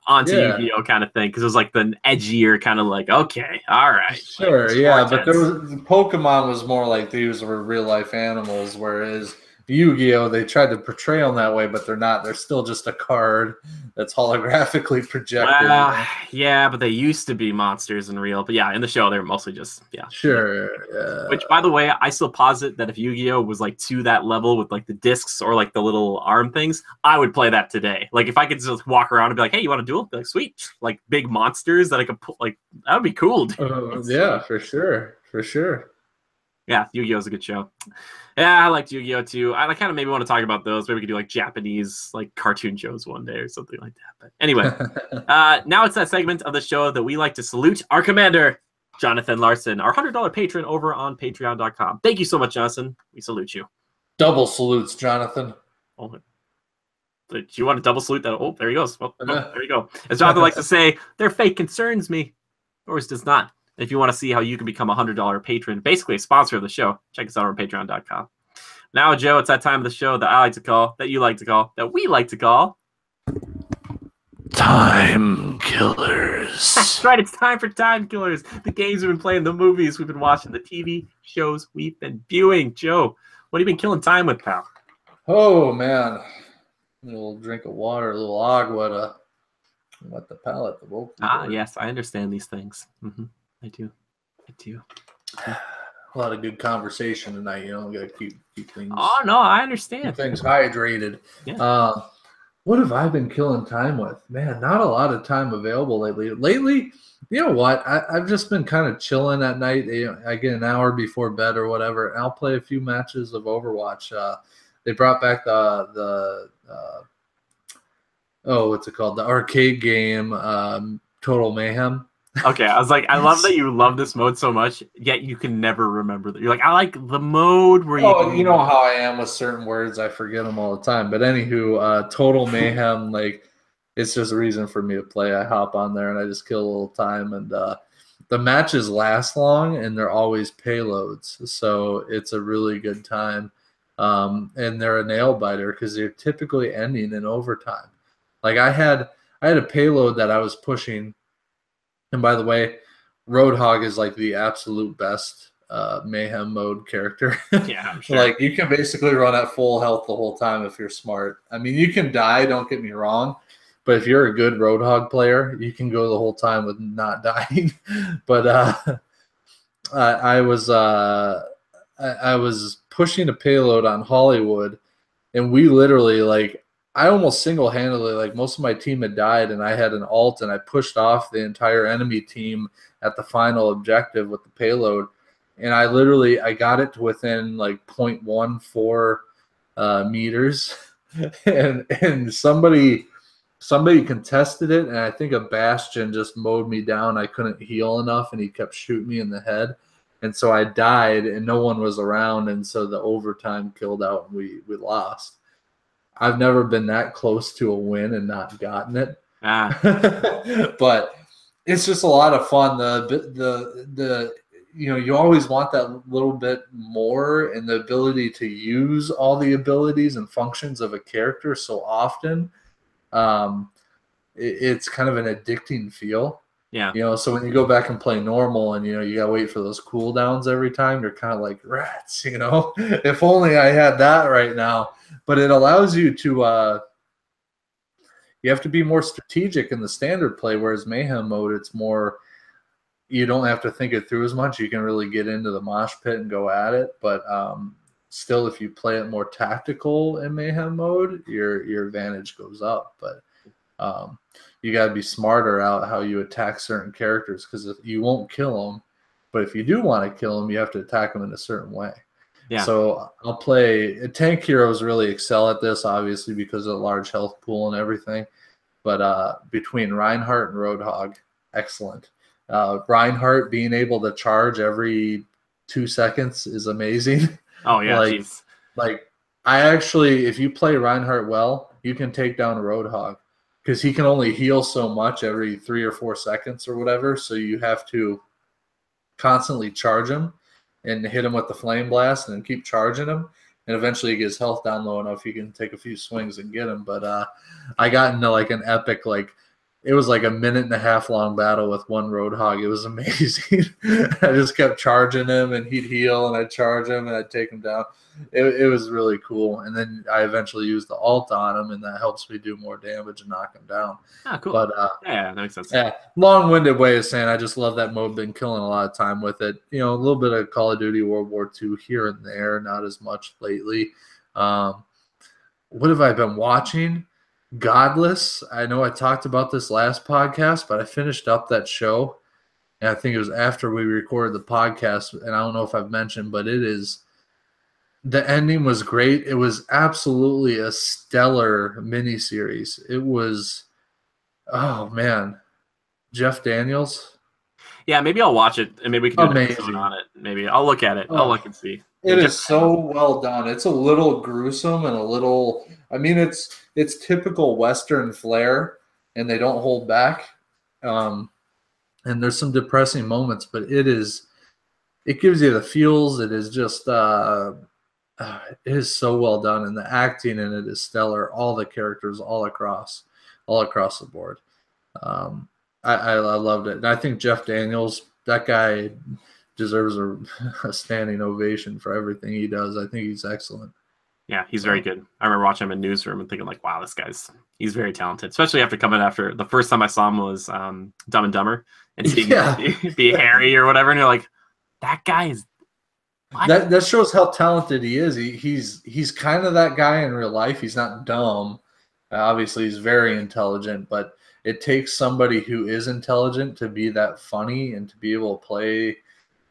onto Yu-Gi-Oh kind of thing, because it was like the edgier kind of like, okay, all right, sure, like, yeah, but there was Pokemon was more like these were real life animals, whereas Yu-Gi-Oh, they tried to portray them that way, but they're not. They're still just a card that's holographically projected. Well, yeah, but they used to be monsters in real. But yeah, in the show, they were mostly just, Sure. Which, by the way, I still posit that if Yu-Gi-Oh was like to that level with like the discs or like the little arm things, I would play that today. Like if I could just walk around and be like, hey, you want to duel? Be like, sweet. Like big monsters that I could put, like, that would be cool, dude. Yeah, for sure. Yeah, Yu-Gi-Oh is a good show. Yeah, I liked Yu-Gi-Oh too. I kind of maybe want to talk about those. Maybe we could do like Japanese like cartoon shows one day or something like that. But anyway, now it's that segment of the show that we like to salute our commander, Jonathan Larson, our $100 patron over on patreon.com. Thank you so much, Jonathan. We salute you. Double salutes, Jonathan. Oh, do you want to double salute that? Oh, there he goes. Well, there you go. As Jonathan likes to say, their fate concerns me. Yours does not. If you want to see how you can become a $100 patron, basically a sponsor of the show, check us out on patreon.com. Now, Joe, it's that time of the show that I like to call, that you like to call, that we like to call Timekillers. That's right, it's time for Timekillers. The games we've been playing, the movies we've been watching, the TV shows we've been viewing. Joe, what have you been killing time with, pal? Oh, man. A little drink of water, a little agua to wet the palate. Yes, I understand these things. Mm-hmm. I do. A lot of good conversation tonight. Got to keep things. Oh no, I understand. Keep things hydrated. Yeah. What have I been killing time with? Man, not a lot of time available lately. Lately, you know what? I've just been kind of chilling at night. I get an hour before bed or whatever, and I'll play a few matches of Overwatch. They brought back the what's it called? The arcade game, Total Mayhem. Okay, I was like, I love that you love this mode so much, yet you can never remember that. You're like, I like the mode where you. Oh, you know how I am with certain words; I forget them all the time. But anywho, Total Mayhem, like, it's just a reason for me to play. I hop on there and I just kill a little time, and the matches last long, and they're always payloads, so it's a really good time. And they're a nail biter because they're typically ending in overtime. Like I had a payload that I was pushing. And by the way, Roadhog is like the absolute best Mayhem mode character. Yeah, I'm sure. Like you can basically run at full health the whole time if you're smart. I mean, you can die, don't get me wrong, but if you're a good Roadhog player, you can go the whole time with not dying. But I I was pushing a payload on Hollywood, and we literally, like, I almost single-handedly, like, most of my team had died, and I had an ult, and I pushed off the entire enemy team at the final objective with the payload, and I got it to within like 0.14 meters, and somebody contested it, and I think a Bastion just mowed me down. I couldn't heal enough, and he kept shooting me in the head. And so I died, and no one was around, and so the overtime killed out, and we lost. I've never been that close to a win and not gotten it. But it's just a lot of fun. The you always want that little bit more, and the ability to use all the abilities and functions of a character so often. It's kind of an addicting feel. Yeah. So when you go back and play normal, and you gotta wait for those cooldowns every time, you're kind of like, rats. If only I had that right now. But it allows you to you have to be more strategic in the standard play, whereas mayhem mode, it's more, you don't have to think it through as much. You can really get into the mosh pit and go at it. But still, if you play it more tactical in mayhem mode, your advantage goes up. But you got to be smarter out how you attack certain characters, because you won't kill them, but if you do want to kill them, you have to attack them in a certain way. Yeah. So I'll play tank heroes, really excel at this, obviously, because of the large health pool and everything. But between Reinhardt and Roadhog, excellent. Reinhardt being able to charge every 2 seconds is amazing. Oh yeah, like I actually, if you play Reinhardt well, you can take down a Roadhog, because he can only heal so much every 3 or 4 seconds or whatever. So you have to constantly charge him and hit him with the flame blast and then keep charging him. And eventually he gets health down low enough you can take a few swings and get him. But I got into like an epic, it was like a 1.5-minute long battle with one Roadhog. It was amazing. I just kept charging him, and he'd heal, and I'd charge him, and I'd take him down. It was really cool. And then I eventually used the ult on him, and that helps me do more damage and knock him down. Cool. But yeah, that makes sense. Yeah, long-winded way of saying I just love that mode. Been killing a lot of time with it. A little bit of Call of Duty World War II here and there, not as much lately. What have I been watching? Godless. I know I talked about this last podcast, but I finished up that show, and I think it was after we recorded the podcast, and I don't know if I've mentioned, but the ending was great. It was absolutely a stellar miniseries. It was, oh man, Jeff Daniels. Yeah, maybe I'll watch it, and maybe we can do an episode on it. Maybe I'll look at it. I'll look and see. It is so well done. It's a little gruesome and a little, it's typical Western flair, and they don't hold back. And there's some depressing moments, but it gives you the feels. It is just, it is so well done, and the acting in it is stellar. All the characters, all across the board. I loved it, and I think Jeff Daniels, that guy, deserves a standing ovation for everything he does. I think he's excellent. Yeah, he's very good. I remember watching him in Newsroom and thinking like, wow, he's very talented. Especially after the first time I saw him was Dumb and Dumber, and seeing be Harry or whatever, and you're like, that guy is. That shows how talented he is. He's kind of that guy in real life. He's not dumb. Obviously, he's very intelligent, but it takes somebody who is intelligent to be that funny and to be able to play,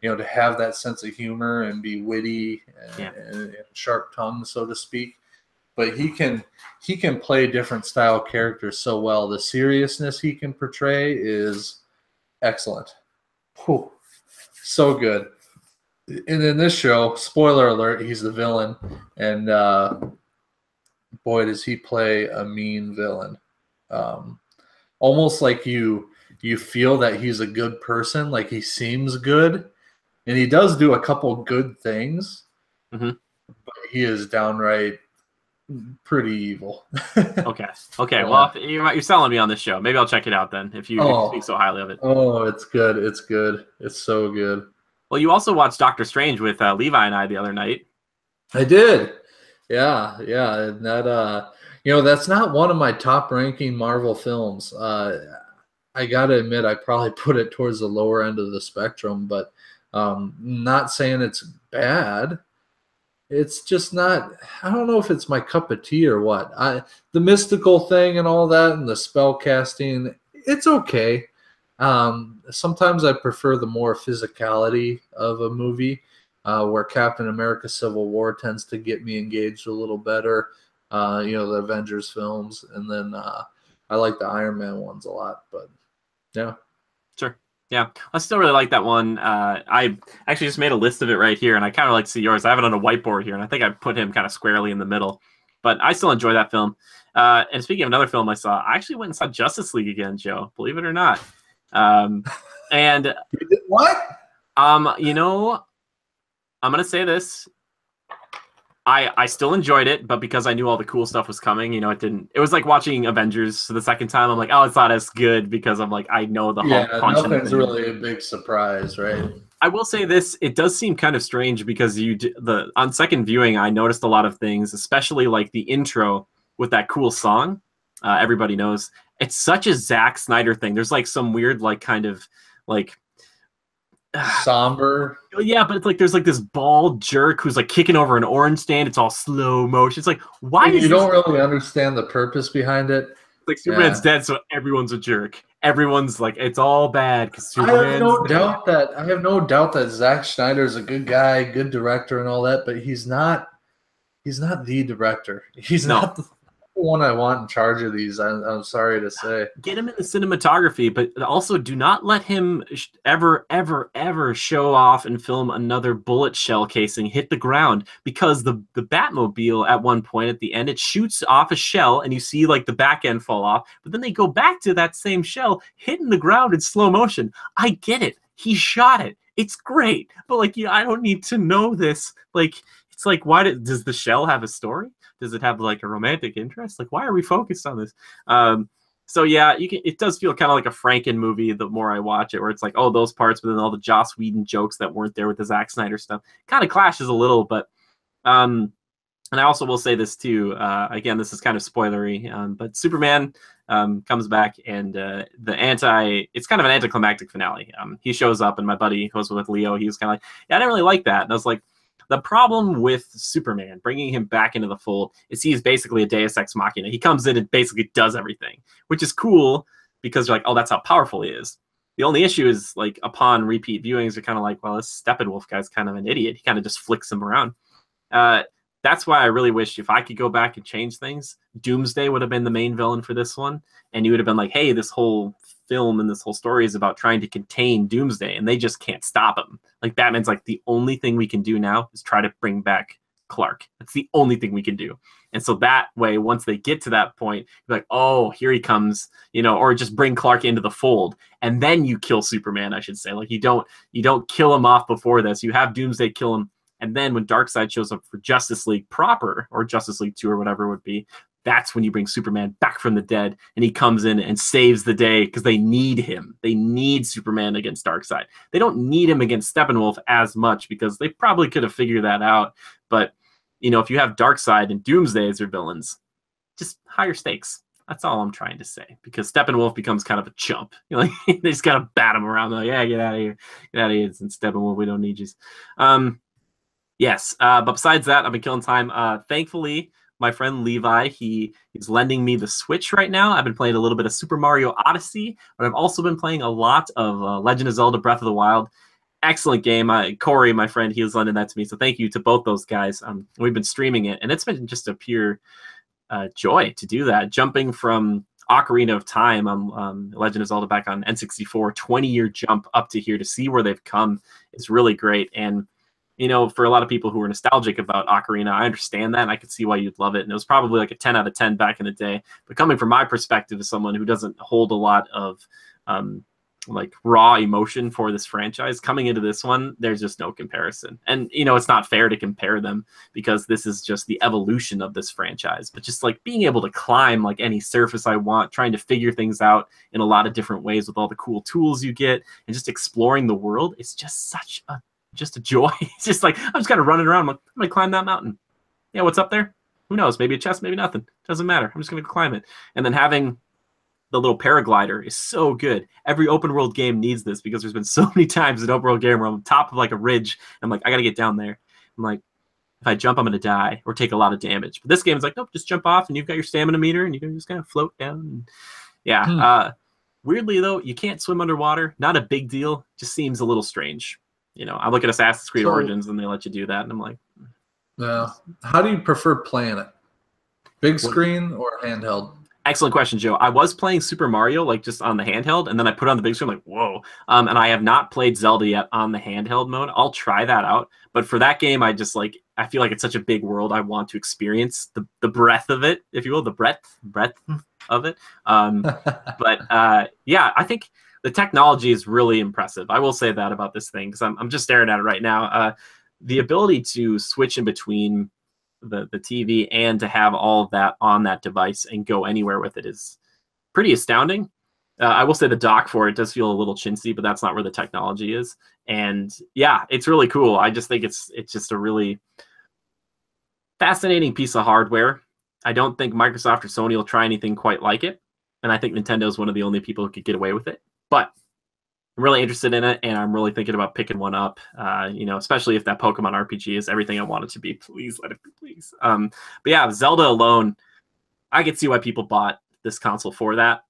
to have that sense of humor and be witty and sharp tongue, so to speak. But he can play different style characters so well. The seriousness he can portray is excellent. Whew. So good. And in this show, spoiler alert, he's the villain, and boy, does he play a mean villain. Almost like you feel that he's a good person, like he seems good, and he does do a couple good things, but he is downright pretty evil. Okay. Well, you're selling me on this show. Maybe I'll check it out then, if you speak so highly of it. Oh, it's good. It's so good. Well, you also watched Doctor Strange with Levi and I the other night. I did. Yeah. And that, that's not one of my top-ranking Marvel films. I got to admit, I probably put it towards the lower end of the spectrum, but Not saying it's bad. It's just not. I don't know if it's my cup of tea or what. The mystical thing and all that, and the spell casting, it's okay. Sometimes I prefer the more physicality of a movie, where Captain America: Civil War tends to get me engaged a little better. The Avengers films, and then I like the Iron Man ones a lot. But yeah. Sure. Yeah, I still really like that one. I actually just made a list of it right here, and I kind of like to see yours. I have it on a whiteboard here, and I think I put him kind of squarely in the middle. But I still enjoy that film. And speaking of another film I saw, I actually went and saw Justice League again, Joe. Believe it or not. And what? You know, I'm gonna say this. I still enjoyed it, but because I knew all the cool stuff was coming, it didn't. It was like watching Avengers for the second time. I'm like, oh, it's not as good because I'm like, I know the Hulk punch. Nothing's really a big surprise, right? I will say this: it does seem kind of strange because on second viewing, I noticed a lot of things, especially like the intro with that cool song. Everybody knows it's such a Zack Snyder thing. There's like some weird, like kind of like. Somber. Yeah, but it's like there's like this bald jerk who's like kicking over an orange stand. It's all slow motion. It's like, why you don't really understand the purpose behind it. Like Superman's dead, so everyone's a jerk. Everyone's like, it's all bad because Superman's I have no doubt that Zack Snyder's a good guy, good director, and all that. But he's not the director. He's not the one I want in charge of these. I'm sorry to say. Get him in the cinematography, but also do not let him ever, ever, ever show off and film another bullet shell casing hit the ground, because the Batmobile at one point at the end, it shoots off a shell and you see like the back end fall off, but then they go back to that same shell hitting the ground in slow motion. I get it. He shot it. It's great. But like, I don't need to know this. Like, it's like, does the shell have a story? Does it have like a romantic interest? Like, why are we focused on this? So yeah, it does feel kind of like a Franken movie the more I watch it, where it's like, oh, those parts, but then all the Joss Whedon jokes that weren't there with the Zack Snyder stuff kind of clashes a little. But and I also will say this too. Again, this is kind of spoilery, but Superman comes back, and it's kind of an anticlimactic finale. He shows up, and my buddy who was with Leo, he was kind of like, yeah, I didn't really like that, and I was like, the problem with Superman, bringing him back into the fold, is he's basically a Deus Ex Machina. He comes in and basically does everything, which is cool because you're like, oh, that's how powerful he is. The only issue is, like, upon repeat viewings, you're kind of like, well, this Steppenwolf guy's kind of an idiot. He kind of just flicks him around. That's why I really wish if I could go back and change things, Doomsday would have been the main villain for this one. And you would have been like, hey, this whole film and this whole story is about trying to contain Doomsday, and they just can't stop him. Like, Batman's like, the only thing we can do now is try to bring back Clark. That's the only thing we can do. And so that way, once they get to that point, you're like, oh, here he comes, or just bring Clark into the fold. And then you kill Superman, I should say. Like, you don't kill him off before this. You have Doomsday kill him. And then when Darkseid shows up for Justice League proper, or Justice League 2 or whatever it would be, that's when you bring Superman back from the dead, and he comes in and saves the day because they need him. They need Superman against Darkseid. They don't need him against Steppenwolf as much because they probably could have figured that out. But, if you have Darkseid and Doomsday as your villains, just higher stakes. That's all I'm trying to say, because Steppenwolf becomes kind of a chump. They just got to bat him around. Like, yeah, get out of here. Get out of here. It's Steppenwolf. We don't need you. Yes. But besides that, I've been killing time. Thankfully, my friend Levi, he's lending me the Switch right now. I've been playing a little bit of Super Mario Odyssey, but I've also been playing a lot of Legend of Zelda Breath of the Wild. Excellent game. Corey, my friend, he was lending that to me, so thank you to both those guys. We've been streaming it, and it's been just a pure joy to do that. Jumping from Ocarina of Time on Legend of Zelda back on N64, 20-year jump up to here to see where they've come is really great. And for a lot of people who are nostalgic about Ocarina, I understand that, and I could see why you'd love it. And it was probably like a 10 out of 10 back in the day. But coming from my perspective as someone who doesn't hold a lot of like raw emotion for this franchise, coming into this one, there's just no comparison. And, it's not fair to compare them because this is just the evolution of this franchise. But just like being able to climb like any surface I want, trying to figure things out in a lot of different ways with all the cool tools you get, and just exploring the world, it's just such a joy. It's just like, I'm just kind of running around. I'm going to climb that mountain. Yeah, what's up there? Who knows? Maybe a chest, maybe nothing. Doesn't matter. I'm just going to climb it. And then having the little paraglider is so good. Every open world game needs this because there's been so many times an open world game where I'm on top of like a ridge. And I'm like, I got to get down there. I'm like, if I jump, I'm going to die or take a lot of damage. But this game is like, nope, just jump off and you've got your stamina meter and you can just kind of float down. And yeah. Weirdly, though, you can't swim underwater. Not a big deal. Just seems a little strange. You know, I look at Assassin's Creed Origins and they let you do that. And I'm like, how do you prefer playing it? Big screen or handheld? Excellent question, Joe. I was playing Super Mario, like just on the handheld, and then I put it on the big screen, like, whoa. And I have not played Zelda yet on the handheld mode. I'll try that out. But for that game, I just like, I feel like it's such a big world. I want to experience the breadth of it, if you will, the breadth of it. Yeah, I think the technology is really impressive. I will say that about this thing, because I'm just staring at it right now. The ability to switch in between the TV and to have all of that on that device and go anywhere with it is pretty astounding. I will say the dock for it does feel a little chintzy, but that's not where the technology is. And yeah, it's really cool. I just think it's just a really fascinating piece of hardware. I don't think Microsoft or Sony will try anything quite like it. And I think Nintendo is one of the only people who could get away with it. But I'm really interested in it, and I'm really thinking about picking one up, you know, especially if that Pokemon RPG is everything I want it to be. Please let it be, please. But yeah, Zelda alone, I could see why people bought this console for that.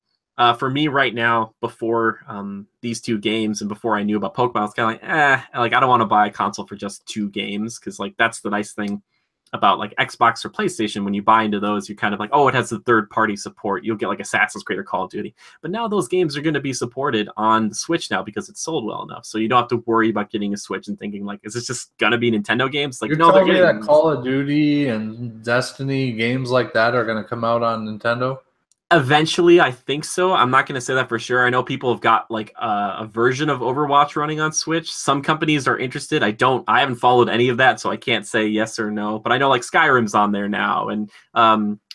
For me right now, before these two games and before I knew about Pokemon, I was kind of like I don't want to buy a console for just two games, because like that's the nice thing about like Xbox or PlayStation. When you buy into those, you're kind of like, oh, it has the third-party support. You'll get like Assassin's Creed or Call of Duty. But now those games are going to be supported on the Switch now because it's sold well enough. So you don't have to worry about getting a Switch and thinking like, is this just going to be Nintendo games? Like, you're no, telling me that Call of Duty and Destiny games like that are going to come out on Nintendo? Eventually, I think so. I'm not going to say that for sure. I know people have got like a version of Overwatch running on Switch. Some companies are interested. I haven't followed any of that, so I can't say yes or no. But I know like Skyrim's on there now, and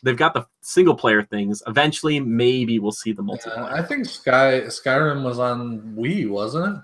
they've got the single player things. Eventually, maybe we'll see the multiplayer. I think Skyrim was on Wii, wasn't it?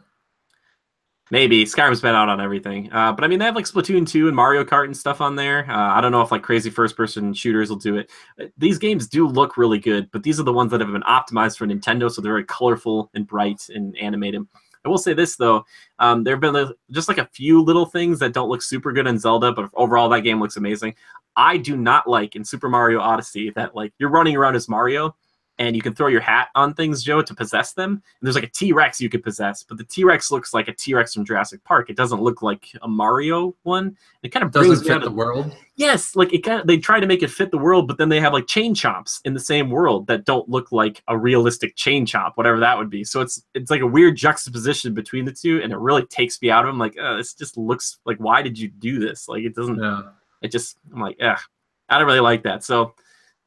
Maybe. Skyrim's been out on everything. But I mean, they have like Splatoon 2 and Mario Kart and stuff on there. I don't know if like crazy first-person shooters will do it. These games do look really good, but these are the ones that have been optimized for Nintendo, so they're very colorful and bright and animated. I will say this, though. There have been just like a few little things that don't look super good in Zelda, but overall that game looks amazing. I do not like in Super Mario Odyssey that like you're running around as Mario, and you can throw your hat on things, Joe, to possess them. And there's like a T-Rex you could possess, but the T-Rex looks like a T-Rex from Jurassic Park. It doesn't look like a Mario one. It kind of doesn't fit the world. Yes, like they try to make it fit the world, but then they have like chain chomps in the same world that don't look like a realistic chain chomp, whatever that would be. So it's like a weird juxtaposition between the two, and it really takes me out of them. Like, this just looks like, why did you do this? Like, it doesn't. Yeah. It just, I'm like, I don't really like that. So.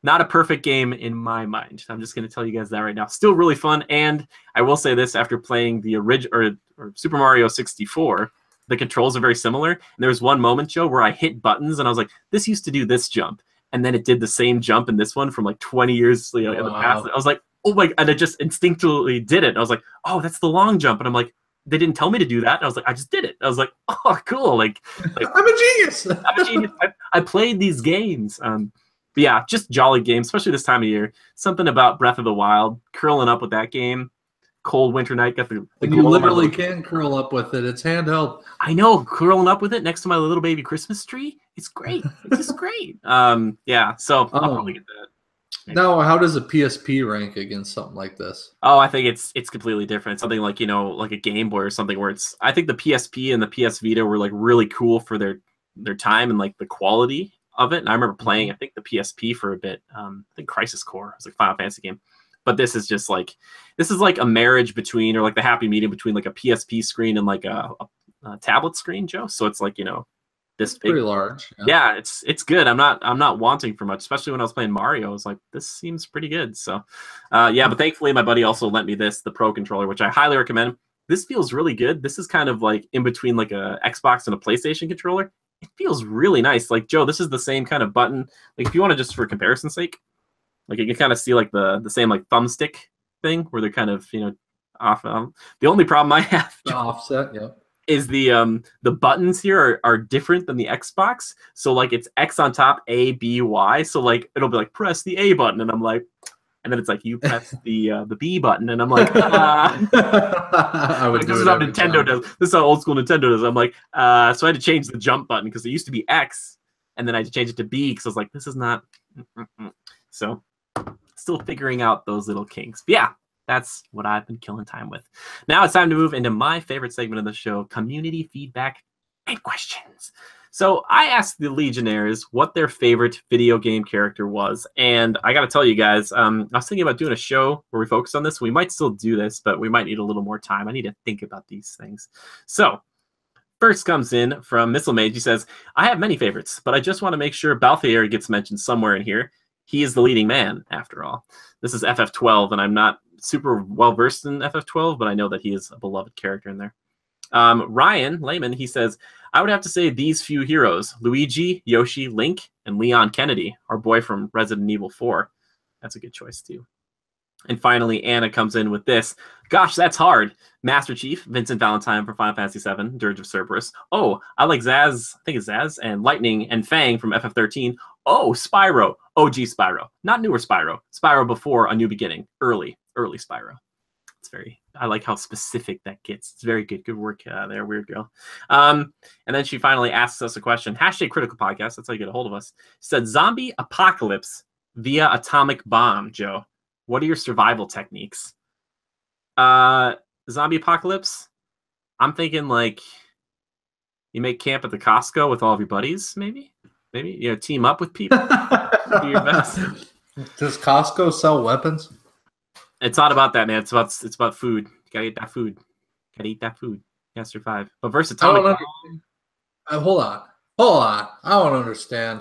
Not a perfect game in my mind. I'm just going to tell you guys that right now. Still really fun, and I will say this: after playing the original or Super Mario 64, the controls are very similar. And there was one moment, Joe, where I hit buttons, and I was like, "This used to do this jump," and then it did the same jump in this one from like 20 years in the past. I was like, "Oh my!" And it just instinctively did it. I was like, "Oh, that's the long jump," and I'm like, "They didn't tell me to do that." And I was like, "I just did it." I was like, "Oh, cool!" Like I'm a genius. I'm a genius. I played these games. But yeah, just jolly games, especially this time of year. Something about Breath of the Wild, curling up with that game. Cold winter night, got the you literally can't curl up with it. It's handheld. I know, curling up with it next to my little baby Christmas tree. It's great. It's just great. Yeah, so I'll probably get that. Maybe. Now, how does a PSP rank against something like this? Oh, I think it's completely different. Something like, you know, like a Game Boy or something where it's. I think the PSP and the PS Vita were like really cool for their time and like the quality of it. And I remember playing, I think, the PSP for a bit. I think Crisis Core. It was like a Final Fantasy game. But this is just like, this is like a marriage between, or like the happy medium between like a PSP screen and like a tablet screen, Joe. So it's like, you know, this big. Pretty large. Yeah, it's good. I'm not wanting for much, especially when I was playing Mario. I was like, this seems pretty good. So yeah, but thankfully my buddy also lent me the Pro controller, which I highly recommend. This feels really good. This is kind of like in between like a Xbox and a PlayStation controller. It feels really nice. Like, Joe, this is the same kind of button. Like, if you want to just for comparison's sake, like you can kind of see like the same like thumbstick thing where they're kind of, you know, off. The only problem I have, the offset, yeah, is the buttons here are different than the Xbox. So like it's X on top, A, B, Y. So like it'll be like press the A button, and I'm like, and then it's like you press the B button, and I'm like, I would like, do this it is how every Nintendo time. does. This is how old school Nintendo does. I'm like, so I had to change the jump button because it used to be X, and then I had to change it to B because I was like, this is not. So, still figuring out those little kinks. But yeah, that's what I've been killing time with. Now it's time to move into my favorite segment of the show: community feedback and questions. So I asked the Legionnaires what their favorite video game character was, and I got to tell you guys, I was thinking about doing a show where we focus on this. We might still do this, but we might need a little more time. I need to think about these things. So first comes in from Missile Mage. He says, I have many favorites, but I just want to make sure Balthier gets mentioned somewhere in here. He is the leading man, after all. This is FF12, and I'm not super well-versed in FF12, but I know that he is a beloved character in there. Ryan Lehman, he says, I would have to say these few heroes: Luigi, Yoshi, Link, and Leon Kennedy, our boy from Resident Evil 4. That's a good choice, too. And finally, Anna comes in with this. Gosh, that's hard. Master Chief, Vincent Valentine from Final Fantasy VII, Dirge of Cerberus. Oh, I like Zaz, I think it's Zaz, and Lightning and Fang from FF13. Oh, Spyro, OG Spyro. Not newer Spyro. Spyro before A New Beginning. Early Spyro. I like how specific that gets. It's very good. Good work there, Weird Girl. And then she finally asks us a question. # Critical Podcast. That's how you get a hold of us. Said, zombie apocalypse via atomic bomb, Joe. What are your survival techniques? Zombie apocalypse? I'm thinking like you make camp at the Costco with all of your buddies, maybe? Maybe, team up with people. Do your best. Does Costco sell weapons? It's not about that, man. It's about food. You gotta eat that food. You gotta survive. But versus atomic bomb. Hold on. I don't understand.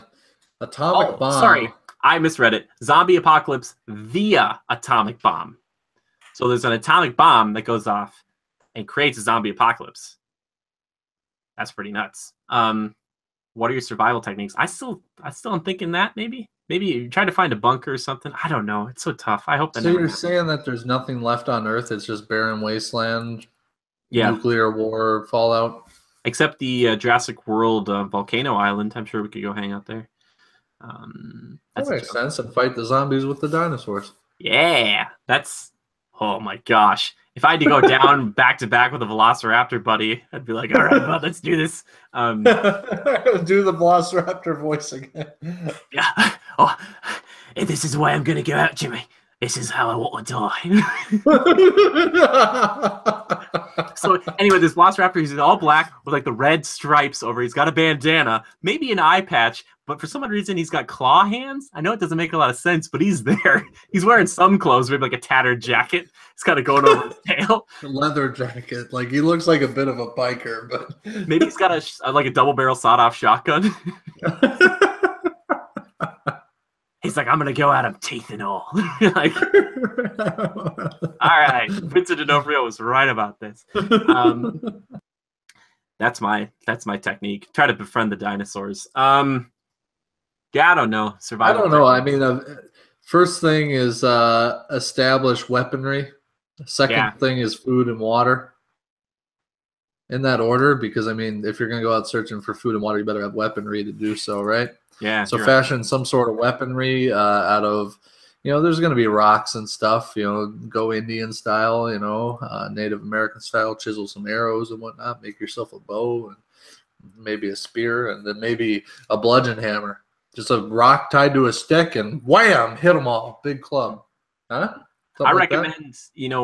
Atomic bomb. Sorry, I misread it. Zombie apocalypse via atomic bomb. So there's an atomic bomb that goes off and creates a zombie apocalypse. That's pretty nuts. What are your survival techniques? I still am thinking that maybe you try to find a bunker or something. I don't know. It's so tough. I hope that. So you're saying that there's nothing left on Earth? It's just barren wasteland, nuclear war, fallout. Except the Jurassic World volcano island. I'm sure we could go hang out there. That makes sense. And fight the zombies with the dinosaurs. Yeah, that's. Oh my gosh. If I had to go down back to back with a Velociraptor buddy, I'd be like, all right, bud, let's do this. Do the Velociraptor voice again. Yeah. Oh, this is the way I'm going to go out, Jimmy. This is how I want to die. So anyway, this Velociraptor, he's all black with like the red stripes over. He's got a bandana, maybe an eye patch, but for some odd reason he's got claw hands. I know it doesn't make a lot of sense, but he's there. He's wearing some clothes, maybe like a tattered jacket. It's kind of going over his tail. Leather jacket. Like he looks like a bit of a biker, but maybe he's got a double barrel sawed off shotgun. He's like, I'm gonna go at him, teeth and all. Like, all right, Vincent D'Onofrio was right about this. That's my technique. Try to befriend the dinosaurs. Yeah, I don't know. Survival. I don't know. I mean, first thing is establish weaponry. Second thing is food and water. In that order, because I mean, if you're gonna go out searching for food and water, you better have weaponry to do so, right? Yeah. So fashion some sort of weaponry out of, there's going to be rocks and stuff, go Indian style, Native American style, chisel some arrows and whatnot, make yourself a bow and maybe a spear and then maybe a bludgeon hammer. Just a rock tied to a stick and wham, hit them all. Big club. Huh? I recommend,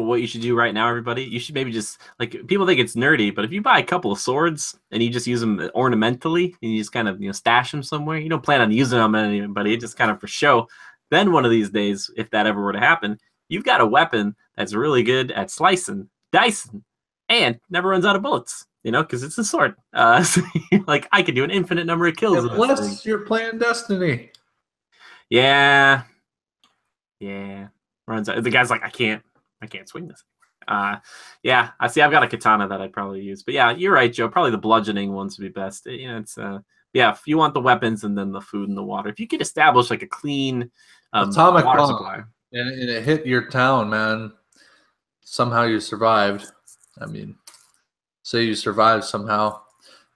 what you should do right now, everybody. You should maybe just, like, people think it's nerdy, but if you buy a couple of swords and you just use them ornamentally and you just kind of, stash them somewhere, you don't plan on using them on anybody, just kind of for show. Then one of these days, if that ever were to happen, you've got a weapon that's really good at slicing, dicing, and never runs out of bullets, because it's a sword. So, like, I could do an infinite number of kills. Unless you're playing Destiny. Yeah. Runs out. The guy's like, I can't swing this. Yeah, I see. I've got a katana that I'd probably use, but yeah, you're right, Joe. Probably the bludgeoning ones would be best. It's if you want the weapons and then the food and the water, if you could establish like a clean atomic water bomb supply, and it hit your town, man. Somehow you survived. I mean, say you survived somehow.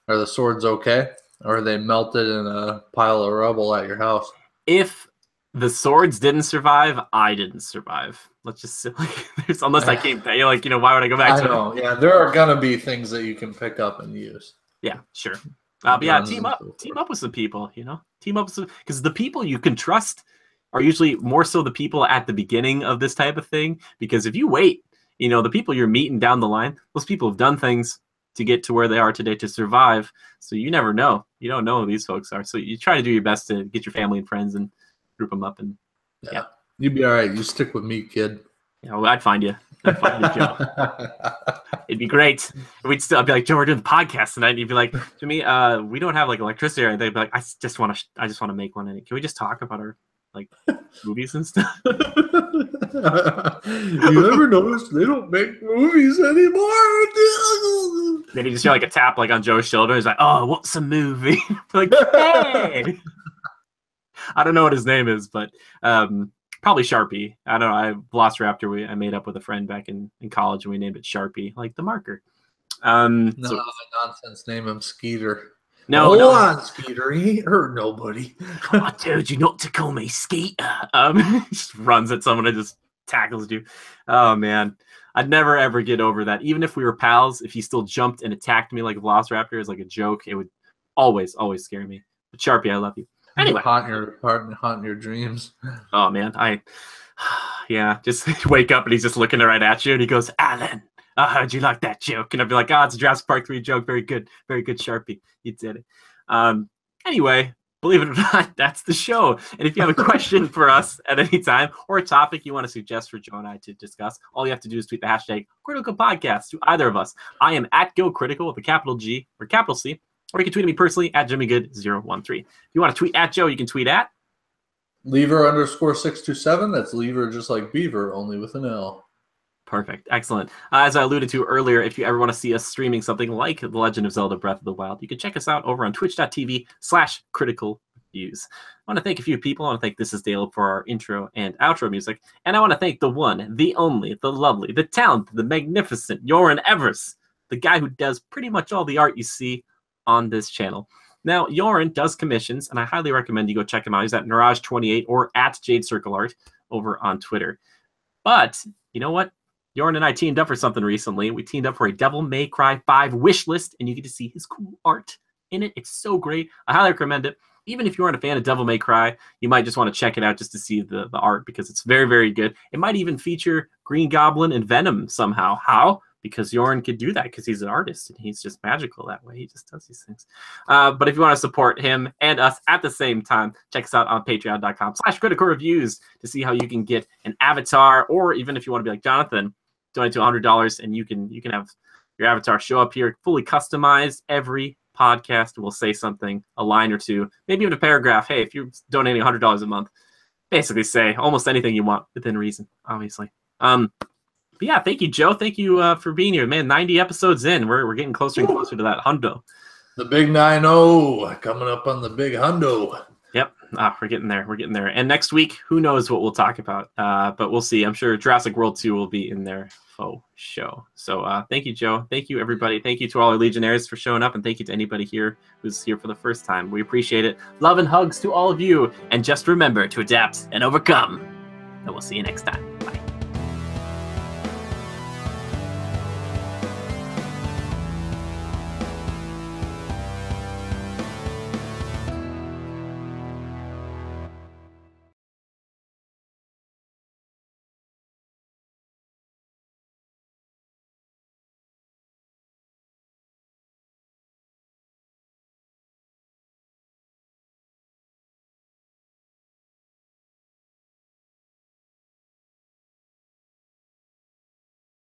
Are the swords okay, or are they melted in a pile of rubble at your house? If The swords didn't survive. I didn't survive. Let's just say, like, unless I came back. Like, why would I go back to it? Yeah, there are gonna be things that you can pick up and use. Yeah, sure. But yeah, team up with some people. Team up with because the people you can trust are usually more so the people at the beginning of this type of thing. Because if you wait, the people you're meeting down the line, those people have done things to get to where they are today to survive. So you never know. You don't know who these folks are. So you try to do your best to get your family and friends and group them up. And yeah. You'd be all right. You stick with me, kid. I'd find you. Joe. It'd be great. I'd be like, Joe, we're doing the podcast tonight. And you'd be like, to me, we don't have like electricity or anything. They'd be like, I just want to make one. And can we just talk about our like movies and stuff? You ever notice they don't make movies anymore? Then you just hear like a tap like on Joe's shoulder. He's like, oh, what's a movie? Like, hey. I don't know what his name is, but probably Sharpie. I don't know. Velociraptor. I made up with a friend back in college, and we named it Sharpie, like the marker. Nonsense. Name him Skeeter. No, hold on, Skeeter. He ain't hurt nobody. I told you not to call me Skeeter. Just runs at someone and just tackles you. Oh man, I'd never ever get over that. Even if we were pals, if he still jumped and attacked me like a Velociraptor as like a joke, it would always scare me. But Sharpie, I love you. Anyway, haunt your apartment, haunt your dreams. Oh man, just wake up and he's just looking right at you, and he goes, "Alan, I heard you like that joke," and I'd be like, "Oh, it's a Jurassic Park 3 joke. Very good, Sharpie. You did it." Anyway, believe it or not, that's the show. And if you have a question for us at any time or a topic you want to suggest for Joe and I to discuss, all you have to do is tweet the hashtag Critical Podcast to either of us. I am at GoCritical with a capital G or capital C. Or you can tweet at me personally at JimmyGood013. If you want to tweet at Joe, you can tweet at Lever_627. That's Lever just like Beaver, only with an L. Perfect. Excellent. As I alluded to earlier, if you ever want to see us streaming something like The Legend of Zelda Breath of the Wild, you can check us out over on twitch.tv/criticalviews. I want to thank a few people. I want to thank This Is Dale for our intro and outro music. And I want to thank the one, the only, the lovely, the talented, the magnificent Joran Evers, the guy who does pretty much all the art you see on this channel. Now, Joran does commissions, and I highly recommend you go check him out. He's at Naraj28 or at Jade Circle Art over on Twitter. But you know what? Joran and I teamed up for something recently. We teamed up for a Devil May Cry 5 wish list, and you get to see his cool art in it. It's so great. I highly recommend it. Even if you aren't a fan of Devil May Cry, you might just want to check it out just to see the art, because it's very, very good. It might even feature Green Goblin and Venom somehow. How? Because Joran could do that because he's an artist and he's just magical that way. He just does these things. But if you want to support him and us at the same time, check us out on patreon.com/criticalreviews to see how you can get an avatar, or even if you want to be like Jonathan, donate to $100 and you can have your avatar show up here fully customized every podcast. We'll say something, a line or two, maybe even a paragraph. Hey, if you're donating $100 a month, basically say almost anything you want within reason, obviously. But yeah, thank you, Joe. Thank you for being here, man. 90 episodes in, we're getting closer and closer to that hundo. The big 9-0 coming up on the big hundo. Yep, we're getting there. We're getting there. And next week, who knows what we'll talk about? But we'll see. I'm sure Jurassic World 2 will be in there faux show. So thank you, Joe. Thank you, everybody. Thank you to all our Legionnaires for showing up, and thank you to anybody here who's here for the first time. We appreciate it. Love and hugs to all of you. And just remember to adapt and overcome. And we'll see you next time.